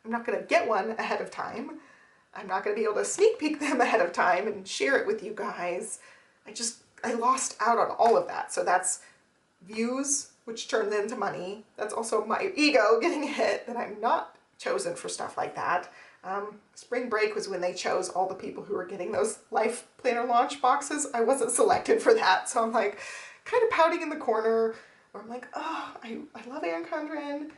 I'm not going to get one ahead of time. I'm not going to be able to sneak peek them ahead of time and share it with you guys. I lost out on all of that. So that's views, which turns into money. That's also my ego getting hit that I'm not chosen for stuff like that. Spring break was when they chose all the people who were getting those life planner launch boxes. I wasn't selected for that. So I'm like kind of pouting in the corner where I'm like, oh, I love Erin Condren,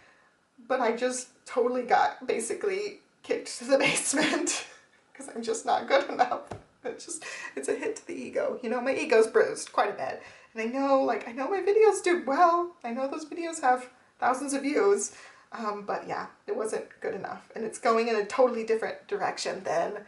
but I just totally got basically kicked to the basement because I'm just not good enough. It's a hit to the ego. You know, my ego's bruised quite a bit. And I know my videos do well. I know those videos have thousands of views. But yeah, it wasn't good enough. And it's going in a totally different direction than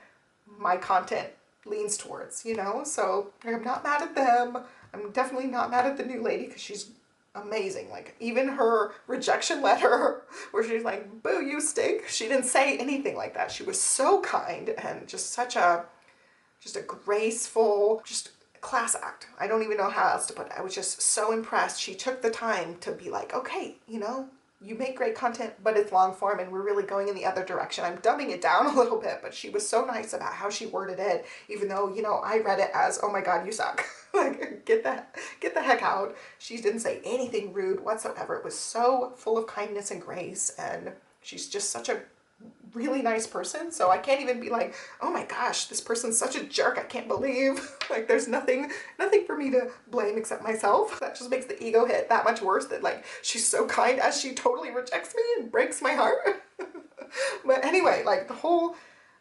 my content leans towards, you know? So I'm not mad at them. I'm definitely not mad at the new lady because she's amazing. Like even her rejection letter where she's like, boo, you stink. She didn't say anything like that. She was so kind and just a graceful, just class act. I don't even know how else to put it. I was just so impressed. She took the time to be like, okay, you know, you make great content, but it's long form and we're really going in the other direction. I'm dumbing it down a little bit, but she was so nice about how she worded it, even though, you know, I read it as, oh my God, you suck. Like, get the heck out. She didn't say anything rude whatsoever. It was so full of kindness and grace, and she's just such a really nice person. So I can't even be like, oh my gosh, this person's such a jerk. I can't believe. Like there's nothing for me to blame except myself. That just makes the ego hit that much worse, that like she's so kind as she totally rejects me and breaks my heart. But anyway, like the whole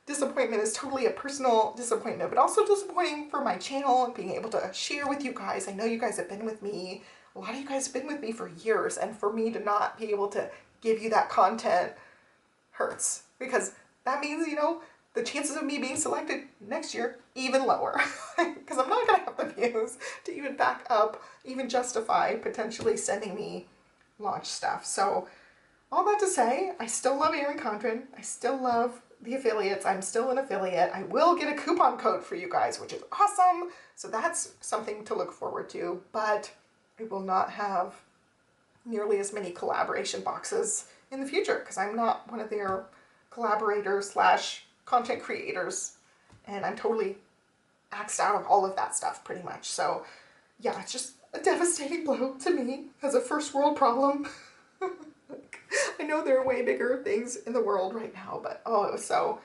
disappointment is totally a personal disappointment, but also disappointing for my channel and being able to share with you guys. I know you guys have been with me. A lot of you guys have been with me for years, and for me to not be able to give you that content hurts, because that means, you know, the chances of me being selected next year even lower, because I'm not going to have the views to even back up, even justify potentially sending me launch stuff. So all that to say, I still love Erin Condren. I still love the affiliates. I'm still an affiliate. I will get a coupon code for you guys, which is awesome. So that's something to look forward to, but I will not have nearly as many collaboration boxes in the future because I'm not one of their collaborators / content creators, and I'm totally axed out of all of that stuff pretty much. So yeah, it's just a devastating blow to me as a first world problem. I know there are way bigger things in the world right now, but oh, it was so,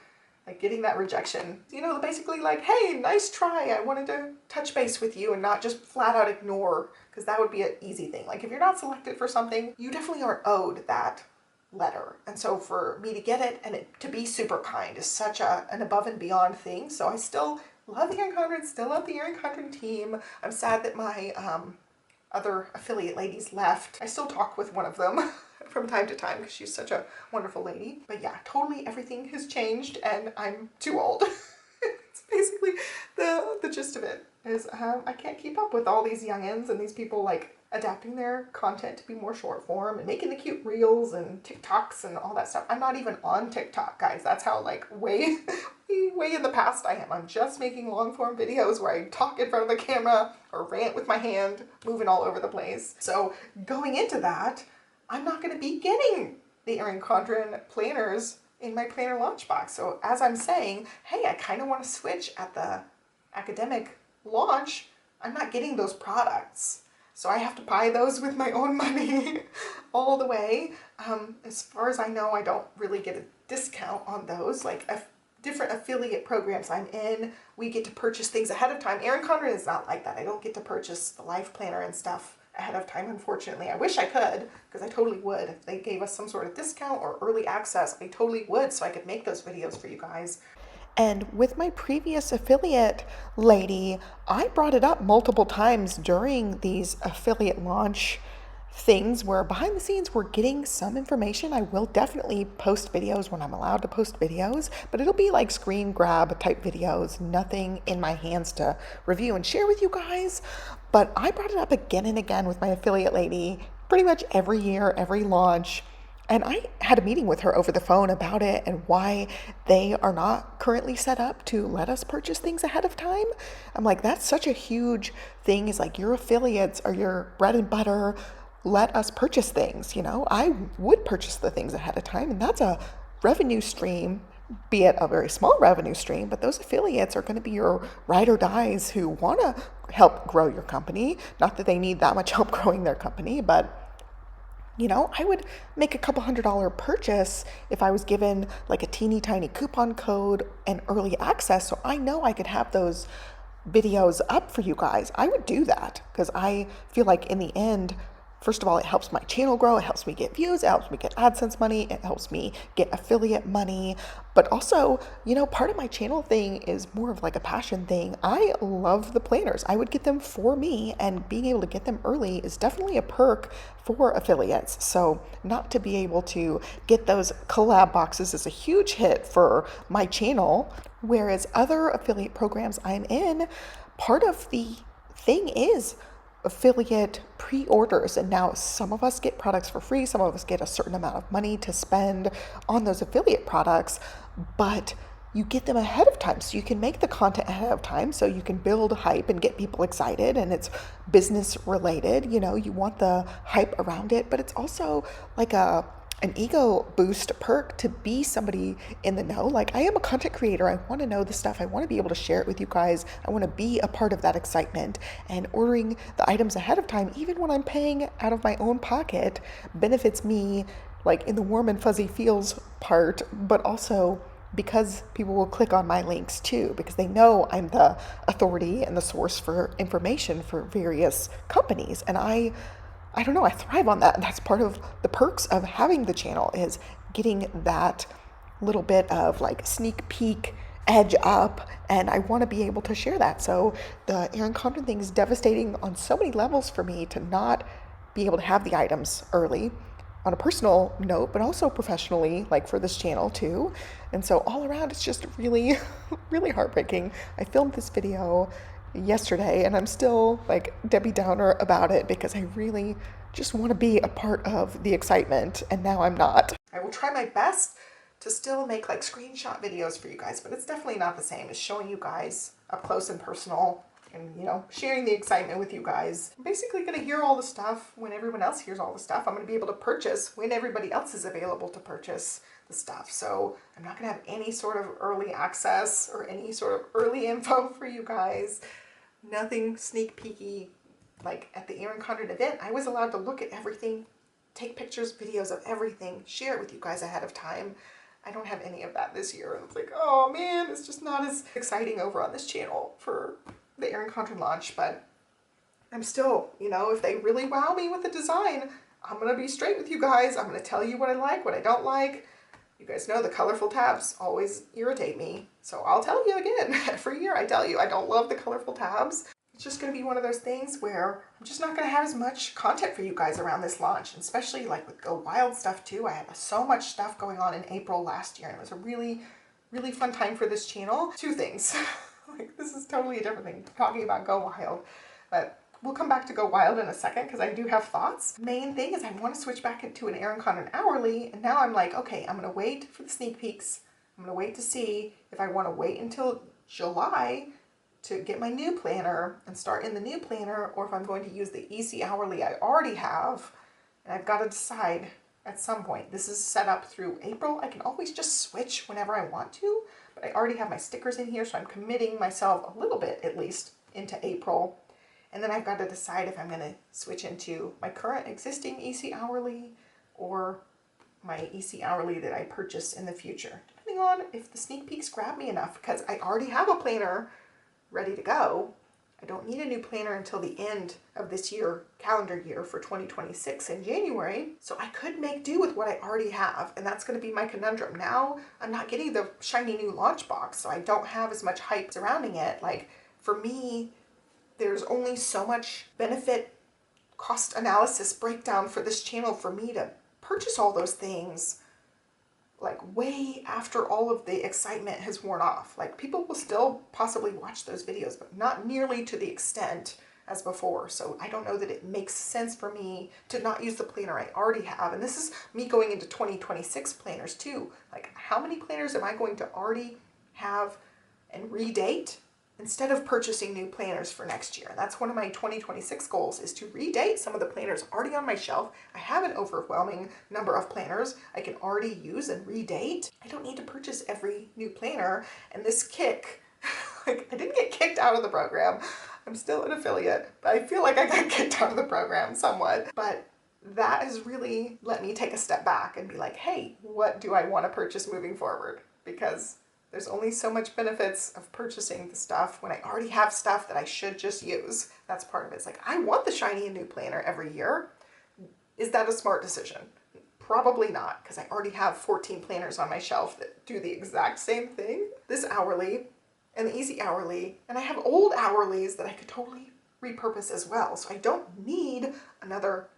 like getting that rejection, you know, basically like, hey, nice try. I wanted to touch base with you and not just flat out ignore, because that would be an easy thing. Like if you're not selected for something, you definitely are owed that letter. And so for me to get it and it to be super kind is such an above and beyond thing. So I still love the Erin Condren, still love the Erin Condren team. I'm sad that my other affiliate ladies left. I still talk with one of them from time to time because she's such a wonderful lady. But yeah, totally everything has changed and I'm too old. It's basically the gist of it is I can't keep up with all these youngins and these people like adapting their content to be more short form and making the cute reels and TikToks and all that stuff. I'm not even on TikTok, guys. That's how like way in the past I am. I'm just making long form videos where I talk in front of the camera or rant with my hand, moving all over the place. So going into that, I'm not going to be getting the Erin Condren planners in my planner launch box. So as I'm saying, hey, I kind of want to switch at the academic launch. I'm not getting those products. So I have to buy those with my own money all the way. As far as I know, I don't really get a discount on those. Like different affiliate programs I'm in, we get to purchase things ahead of time. Erin Condren is not like that. I don't get to purchase the life planner and stuff ahead of time, unfortunately. I wish I could, because I totally would. If they gave us some sort of discount or early access, I totally would, so I could make those videos for you guys. And with my previous affiliate lady, I brought it up multiple times during these affiliate launch things where behind the scenes we're getting some information. I will definitely post videos when I'm allowed to post videos, but it'll be like screen grab type videos, nothing in my hands to review and share with you guys. But I brought it up again and again with my affiliate lady pretty much every year, every launch. And I had a meeting with her over the phone about it and why they are not currently set up to let us purchase things ahead of time. I'm like, that's such a huge thing. Is like your affiliates are your bread and butter. Let us purchase things. You know, I would purchase the things ahead of time, and that's a revenue stream, be it a very small revenue stream, but those affiliates are going to be your ride or dies who want to help grow your company. Not that they need that much help growing their company, but you know, I would make a couple $100 purchase if I was given like a teeny tiny coupon code and early access, so I know I could have those videos up for you guys. I would do that because I feel like in the end, first of all, it helps my channel grow. It helps me get views. It helps me get AdSense money. It helps me get affiliate money. But also, you know, part of my channel thing is more of like a passion thing. I love the planners. I would get them for me, and being able to get them early is definitely a perk for affiliates. So not to be able to get those collab boxes is a huge hit for my channel. Whereas other affiliate programs I'm in, part of the thing is affiliate pre-orders, and now some of us get products for free, some of us get a certain amount of money to spend on those affiliate products, but you get them ahead of time, so you can make the content ahead of time, so you can build hype and get people excited, and it's business related. You know, you want the hype around it, but it's also like an ego boost perk to be somebody in the know. Like, I am a content creator. I want to know the stuff. I want to be able to share it with you guys. I want to be a part of that excitement. And ordering the items ahead of time, even when I'm paying out of my own pocket, benefits me, like in the warm and fuzzy feels part, but also because people will click on my links too, because they know I'm the authority and the source for information for various companies. And I don't know, I thrive on that. That's part of the perks of having the channel, is getting that little bit of like sneak peek edge up, and I want to be able to share that. So the Erin Condren thing is devastating on so many levels for me to not be able to have the items early on a personal note, but also professionally, like for this channel too. And so all around, it's just really, really heartbreaking. I filmed this video yesterday and I'm still like Debbie Downer about it because I really just want to be a part of the excitement, and now I'm not. I will try my best to still make like screenshot videos for you guys, but it's definitely not the same as showing you guys up close and personal and, you know, sharing the excitement with you guys. I'm basically going to hear all the stuff when everyone else hears all the stuff. I'm going to be able to purchase when everybody else is available to purchase the stuff. So I'm not going to have any sort of early access or any sort of early info for you guys. Nothing sneak peeky. Like at the Erin Condren event, I was allowed to look at everything, take pictures, videos of everything, share it with you guys ahead of time. I don't have any of that this year. And it's like, oh man, it's just not as exciting over on this channel for the Erin Condren launch. But I'm still, you know, if they really wow me with the design, I'm going to be straight with you guys. I'm going to tell you what I like, what I don't like. You guys know the colorful tabs always irritate me. So I'll tell you again, every year I tell you I don't love the colorful tabs. It's just going to be one of those things where I'm just not going to have as much content for you guys around this launch, and especially like with Go Wild stuff too. I had so much stuff going on in April last year, and it was a really, really fun time for this channel. Two things. Like, this is totally a different thing, talking about Go Wild, but we'll come back to Go Wild in a second because I do have thoughts. Main thing is I want to switch back into an Erin Condren hourly, and now I'm like, okay, I'm going to wait for the sneak peeks. I'm going to wait to see if I want to wait until July to get my new planner and start in the new planner, or if I'm going to use the EC hourly I already have. And I've got to decide at some point. This is set up through April. I can always just switch whenever I want to, but I already have my stickers in here, so I'm committing myself a little bit at least into April. And then I've got to decide if I'm going to switch into my current existing EC hourly or my EC hourly that I purchase in the future, depending on if the sneak peeks grab me enough, because I already have a planner ready to go. I don't need a new planner until the end of this year, calendar year for 2026 in January. So I could make do with what I already have. And that's going to be my conundrum. Now I'm not getting the shiny new launch box, so I don't have as much hype surrounding it. Like for me, there's only so much benefit cost analysis breakdown for this channel for me to purchase all those things like way after all of the excitement has worn off. Like people will still possibly watch those videos, but not nearly to the extent as before. So I don't know that it makes sense for me to not use the planner I already have. And this is me going into 2026 planners too. Like how many planners am I going to already have and redate instead of purchasing new planners for next year? That's one of my 2026 goals, is to redate some of the planners already on my shelf. I have an overwhelming number of planners I can already use and redate. I don't need to purchase every new planner. And this kick, like I didn't get kicked out of the program. I'm still an affiliate, but I feel like I got kicked out of the program somewhat. But that has really let me take a step back and be like, hey, what do I want to purchase moving forward? Because there's only so much benefits of purchasing the stuff when I already have stuff that I should just use. That's part of it. It's like, I want the shiny and new planner every year. Is that a smart decision? Probably not, because I already have 14 planners on my shelf that do the exact same thing. This hourly and the easy hourly, and I have old hourlies that I could totally repurpose as well. So I don't need another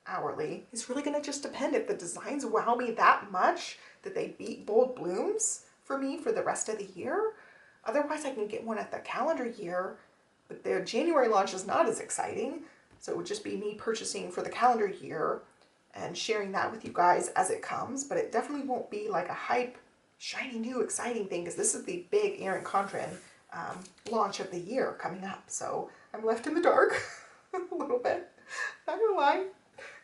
hourly. It's really gonna just depend if the designs wow me that much that they beat Bold Blooms for me for the rest of the year. Otherwise I can get one at the calendar year, but their January launch is not as exciting. So it would just be me purchasing for the calendar year and sharing that with you guys as it comes, but it definitely won't be like a hype, shiny new exciting thing, because this is the big Erin Condren launch of the year coming up. So I'm left in the dark a little bit, not gonna lie.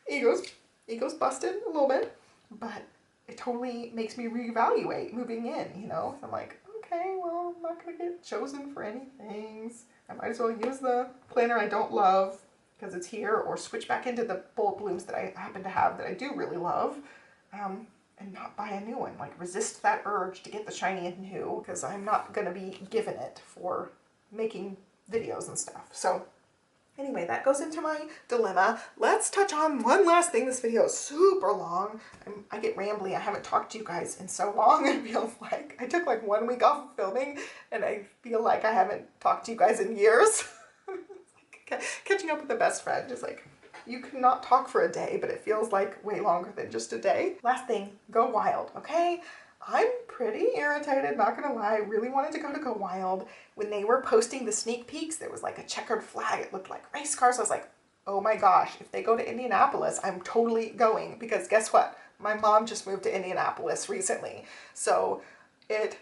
Ego's busted a little bit, but it totally makes me reevaluate moving in, you know? I'm like, okay, well, I'm not gonna get chosen for any things. I might as well use the planner I don't love because it's here, or switch back into the Bold Blooms that I happen to have that I do really love, and not buy a new one. Like resist that urge to get the shiny and new, because I'm not gonna be given it for making videos and stuff. So anyway, that goes into my dilemma. Let's touch on one last thing. This video is super long. I get rambly. I haven't talked to you guys in so long. I feel like I took like 1 week off of filming, and I feel like I haven't talked to you guys in years. Like catching up with a best friend is like, you cannot talk for a day, but it feels like way longer than just a day. Last thing, go wild, okay? I'm pretty irritated, not gonna lie. I really wanted to go wild. When they were posting the sneak peeks, there was like a checkered flag. It looked like race cars. I was like, oh my gosh, if they go to Indianapolis, I'm totally going, because guess what? My mom just moved to Indianapolis recently. So it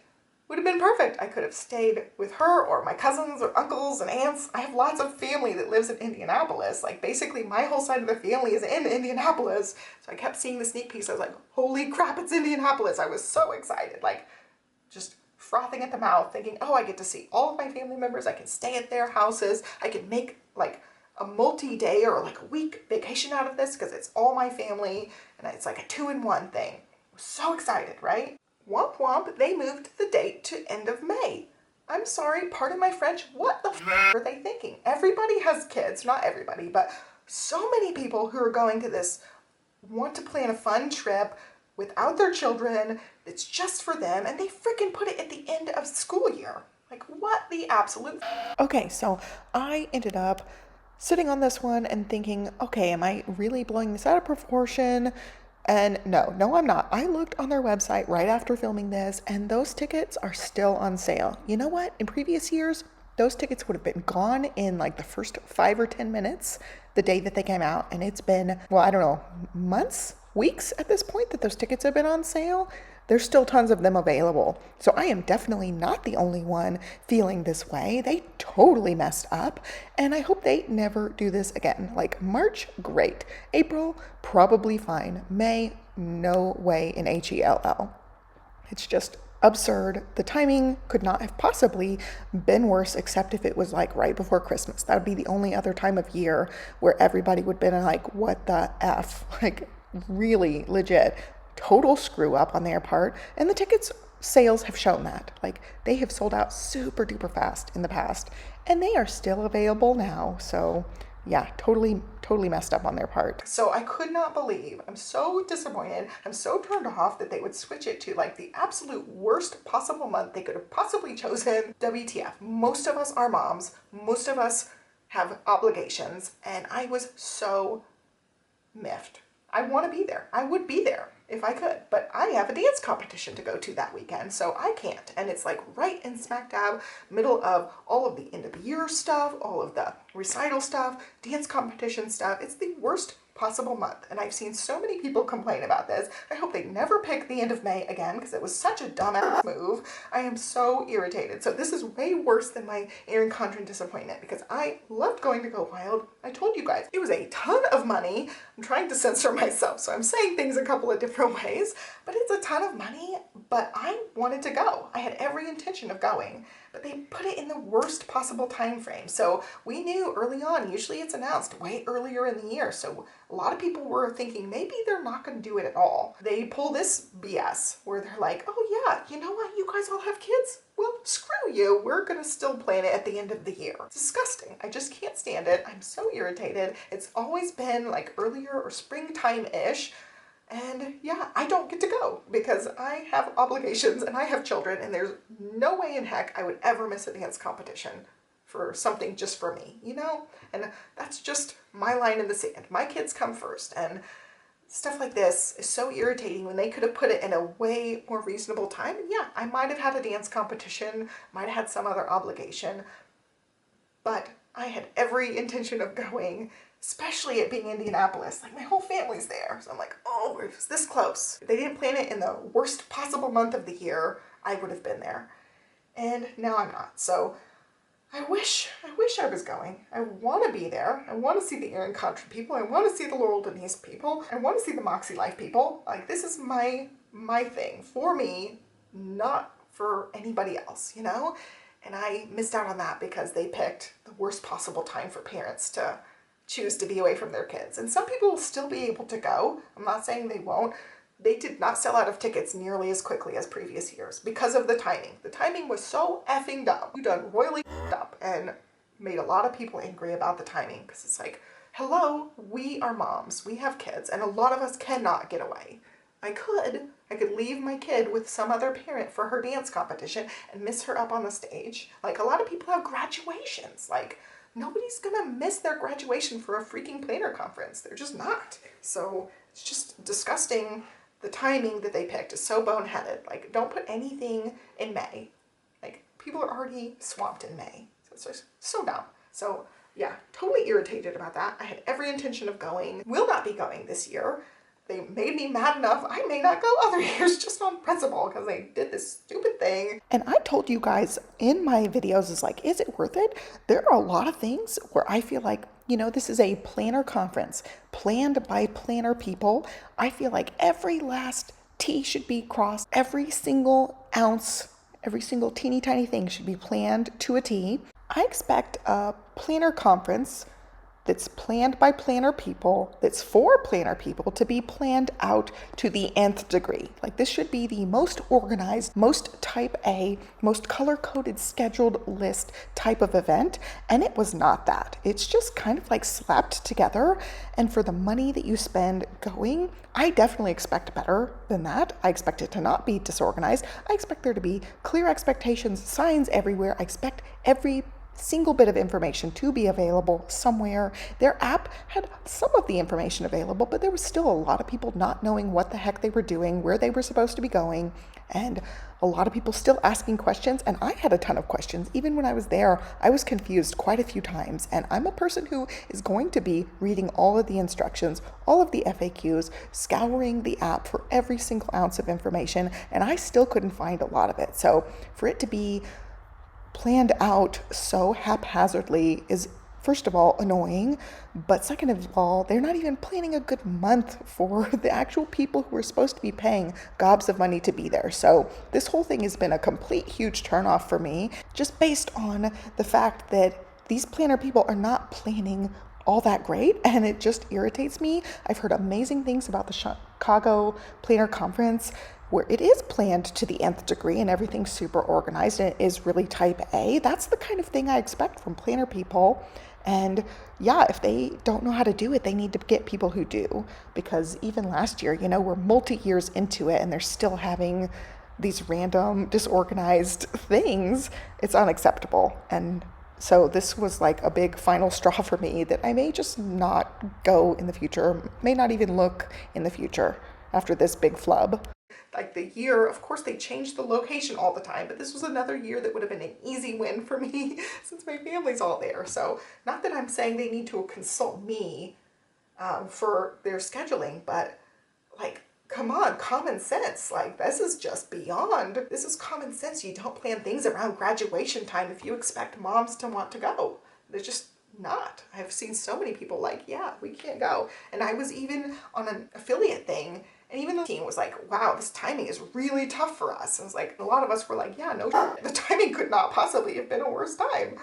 would have been perfect. I could have stayed with her or my cousins or uncles and aunts. I have lots of family that lives in Indianapolis. Like basically my whole side of the family is in Indianapolis. So I kept seeing the sneak peeks. I was like, holy crap, it's Indianapolis. I was so excited, like just frothing at the mouth, thinking, oh, I get to see all of my family members. I can stay at their houses. I can make like a multi-day or like a week vacation out of this because it's all my family and it's like a 2-in-1 thing. I was so excited, right? Womp womp, they moved the date to end of May. I'm sorry, pardon my French, what the f are they thinking? Everybody has kids, not everybody, but so many people who are going to this want to plan a fun trip without their children. It's just for them, and they freaking put it at the end of school year. Like, what the absolute Okay, so I ended up sitting on this one and thinking, okay, am I really blowing this out of proportion? And no, I'm not. I looked on their website right after filming this, and those tickets are still on sale. You know what? In previous years, those tickets would have been gone in like the first 5 or 10 minutes the day that they came out. And it's been, well, I don't know, months, weeks at this point that those tickets have been on sale. There's still tons of them available. So I am definitely not the only one feeling this way. They totally messed up, and I hope they never do this again. Like March, great. April, probably fine. May, no way in HELL. It's just absurd. The timing could not have possibly been worse, except if it was like right before Christmas. That would be the only other time of year where everybody would have been like, what the F? Like really legit. Total screw up on their part, and the tickets sales have shown that. Like they have sold out super duper fast in the past, and they are still available now. So yeah, totally messed up on their part. So I could not believe, I'm so disappointed, I'm so turned off that they would switch it to like the absolute worst possible month they could have possibly chosen. WTF. Most of us are moms, most of us have obligations, and I was so miffed. I want to be there. I would be there if I could, but I have a dance competition to go to that weekend, so I can't. And it's like right in smack dab middle of all of the end of the year stuff, all of the recital stuff, dance competition stuff. It's the worst possible month, and I've seen so many people complain about this. I hope they never pick the end of May again, because it was such a dumbass move. I am so irritated. So this is way worse than my Erin Condren disappointment, because I loved going to Go Wild. I told you guys it was a ton of money. I'm trying to censor myself, so I'm saying things a couple of different ways, but it's a ton of money. But I wanted to go. I had every intention of going, but they put it in the worst possible time frame. So we knew early on, usually it's announced way earlier in the year. So a lot of people were thinking maybe they're not going to do it at all. They pull this BS where they're like, oh yeah, you know what? You guys all have kids? Well, screw you. We're going to still plan it at the end of the year. It's disgusting. I just can't stand it. I'm so irritated. It's always been like earlier or springtime-ish. And yeah, I don't get to go because I have obligations and I have children, and there's no way in heck I would ever miss a dance competition for something just for me, you know? And that's just my line in the sand. My kids come first, and stuff like this is so irritating when they could have put it in a way more reasonable time. And yeah, I might have had a dance competition, might have had some other obligation, but I had every intention of going, especially it being Indianapolis. Like, my whole family's there. So I'm like, oh, it was this close. If they didn't plan it in the worst possible month of the year, I would have been there. And now I'm not. So I wish I was going. I want to be there. I want to see the Erin Condren people. I want to see the Laurel Denise people. I want to see the Moxie Life people. Like, this is my thing for me, not for anybody else, you know? And I missed out on that because they picked the worst possible time for parents to choose to be away from their kids. And some people will still be able to go. I'm not saying they won't. They did not sell out of tickets nearly as quickly as previous years because of the timing. The timing was so effing dumb. You done royally up and made a lot of people angry about the timing, because it's like, hello, we are moms, we have kids, and a lot of us cannot get away. I could leave my kid with some other parent for her dance competition and miss her up on the stage. Like, a lot of people have graduations. Like, nobody's gonna miss their graduation for a freaking planner conference. They're just not. So it's just disgusting. The timing that they picked is so boneheaded. Like, don't put anything in May. Like, people are already swamped in May. So it's just so dumb. So yeah, totally irritated about that. I had every intention of going. Will not be going this year. They made me mad enough. I may not go other years just on principle because they did this stupid thing. And I told you guys in my videos, is like, is it worth it? There are a lot of things where I feel like, you know, this is a planner conference planned by planner people. I feel like every last T should be crossed. Every single ounce, every single teeny tiny thing should be planned to a T. I expect a planner conference that's planned by planner people, that's for planner people, to be planned out to the nth degree. Like, this should be the most organized, most type A, most color-coded scheduled list type of event, and it was not that. It's just kind of like slapped together, and for the money that you spend going, I definitely expect better than that. I expect it to not be disorganized. I expect there to be clear expectations, signs everywhere. I expect every single bit of information to be available somewhere. Their app had some of the information available, but there was still a lot of people not knowing what the heck they were doing, where they were supposed to be going, and a lot of people still asking questions. And I had a ton of questions. Even when I was there, I was confused quite a few times. And I'm a person who is going to be reading all of the instructions, all of the FAQs, scouring the app for every single ounce of information, and I still couldn't find a lot of it. So for it to be planned out so haphazardly is, first of all, annoying, but second of all, they're not even planning a good month for the actual people who are supposed to be paying gobs of money to be there. So this whole thing has been a complete huge turnoff for me, just based on the fact that these planner people are not planning all that great, and it just irritates me. I've heard amazing things about the Chicago Planner Conference. where it is planned to the nth degree and everything's super organized and it is really type A. That's the kind of thing I expect from planner people. And yeah, if they don't know how to do it, they need to get people who do. Because even last year, we're multi-years into it and they're still having these random, disorganized things. It's unacceptable. And so this was like a big final straw for me that I may just not go in the future, may not even look in the future after this big flub. Like the year, of course they changed the location all the time, but this was another year that would have been an easy win for me since my family's all there. So not that I'm saying they need to consult me for their scheduling, but like, come on, common sense. Like, this is just beyond. This is common sense. You don't plan things around graduation time if you expect moms to want to go. They're just not. I've seen so many people like, yeah, we can't go. And I was even on an affiliate thing, and even the team was like, wow, this timing is really tough for us. And it's like, a lot of us were like, yeah, no, the timing could not possibly have been a worse time.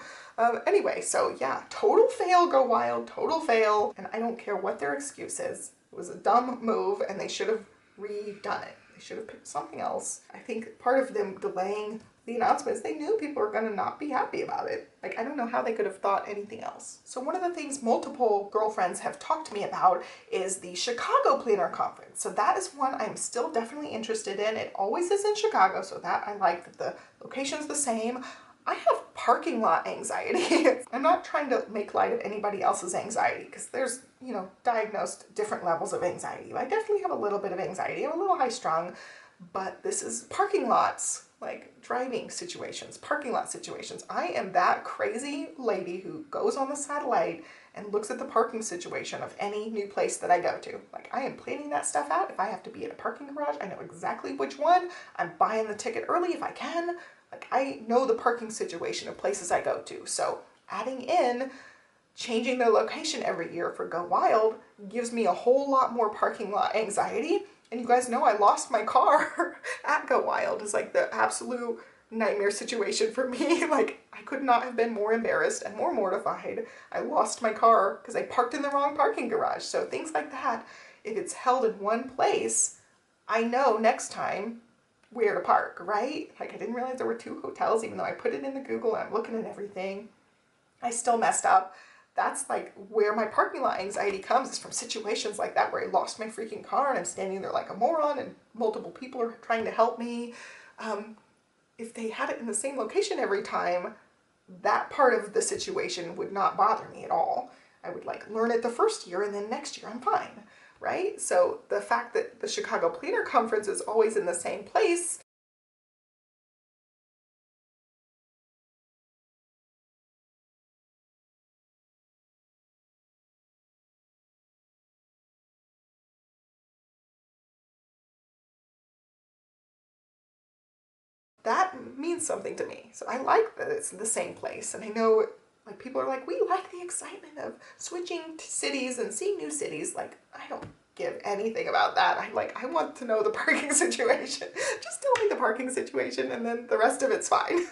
Anyway, so yeah, total fail, Go Wild, total fail. And I don't care what their excuse is. It was a dumb move and they should have redone it. They should have picked something else. I think part of them delaying the announcements, they knew people were going to not be happy about it. Like, I don't know how they could have thought anything else. So one of the things multiple girlfriends have talked to me about is the Chicago Planner Conference. So that is one I'm still definitely interested in. It always is in Chicago, so that I like that the location's the same. I have parking lot anxiety. I'm not trying to make light of anybody else's anxiety because there's, diagnosed different levels of anxiety. I definitely have a little bit of anxiety. I'm a little high strung, but this is parking lots, like driving situations, parking lot situations. I am that crazy lady who goes on the satellite and looks at the parking situation of any new place that I go to. Like, I am planning that stuff out. If I have to be at a parking garage, I know exactly which one. I'm buying the ticket early if I can. Like, I know the parking situation of places I go to. So adding in changing the location every year for Go Wild gives me a whole lot more parking lot anxiety. And you guys know I lost my car at Go Wild. It's like the absolute nightmare situation for me. Like, I could not have been more embarrassed and more mortified. I lost my car because I parked in the wrong parking garage. So things like that, if it's held in one place, I know next time where to park, right? Like, I didn't realize there were 2 hotels, even though I put it in the Google and I'm looking at everything. I still messed up. That's like where my parking lot anxiety comes, is from situations like that where I lost my freaking car and I'm standing there like a moron and multiple people are trying to help me. If they had it in the same location every time, that part of the situation would not bother me at all. I would like learn it the first year and then next year I'm fine, right? So the fact that the Chicago Planner Conference is always in the same place, that means something to me. So I like that it's in the same place. And I know like people are like, we like the excitement of switching to cities and seeing new cities. Like, I don't give anything about that. I want to know the parking situation. Just tell me the parking situation and then the rest of it's fine.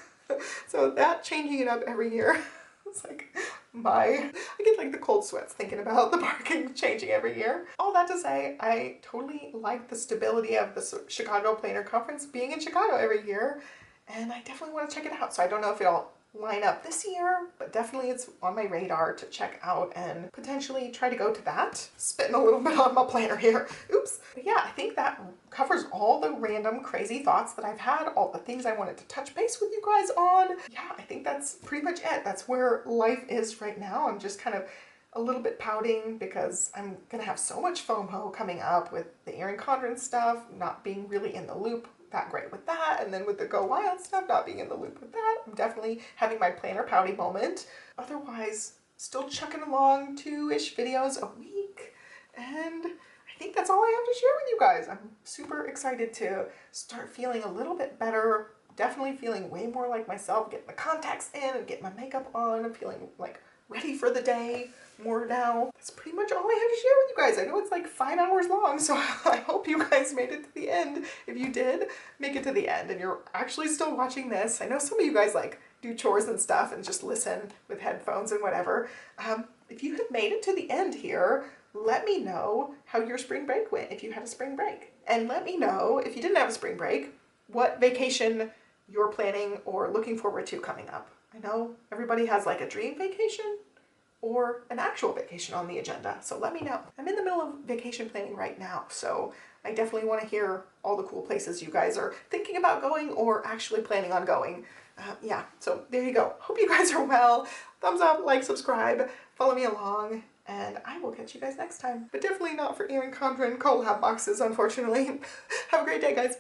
So that changing it up every year, it's like I get like the cold sweats thinking about the parking changing every year. All that to say, I totally like the stability of the Chicago Planner Conference being in Chicago every year, and I definitely want to check it out. So I don't know if it'll line up this year, but definitely it's on my radar to check out and potentially try to go to that. Spitting a little bit on my planner here. Oops. But yeah, I think that covers all the random crazy thoughts that I've had, all the things I wanted to touch base with you guys on. Yeah, I think that's pretty much it. That's where life is right now. I'm just kind of a little bit pouting because I'm gonna have so much FOMO coming up with the Erin Condren stuff, not being really in the loop that great with that, and then with the Go Wild stuff, not being in the loop with that. I'm definitely having my planner pouty moment. Otherwise, still chucking along 2-ish videos a week, and I think that's all I have to share with you guys. I'm super excited to start feeling a little bit better, definitely feeling way more like myself, getting the contacts in and getting my makeup on and feeling like ready for the day more now. That's pretty much all I have to share with you guys. I know it's like 5 hours long, so I hope you guys made it to the end. If you did make it to the end and you're actually still watching this, I know some of you guys like do chores and stuff and just listen with headphones and whatever. If you have made it to the end here, let me know how your spring break went if you had a spring break. And let me know if you didn't have a spring break, what vacation you're planning or looking forward to coming up. I know everybody has like a dream vacation or an actual vacation on the agenda, so let me know. I'm in the middle of vacation planning right now, so I definitely want to hear all the cool places you guys are thinking about going or actually planning on going. Yeah, so there you go. Hope you guys are well. Thumbs up, like, subscribe, follow me along, and I will catch you guys next time. But definitely not for Erin Condren collab boxes, unfortunately. Have a great day, guys.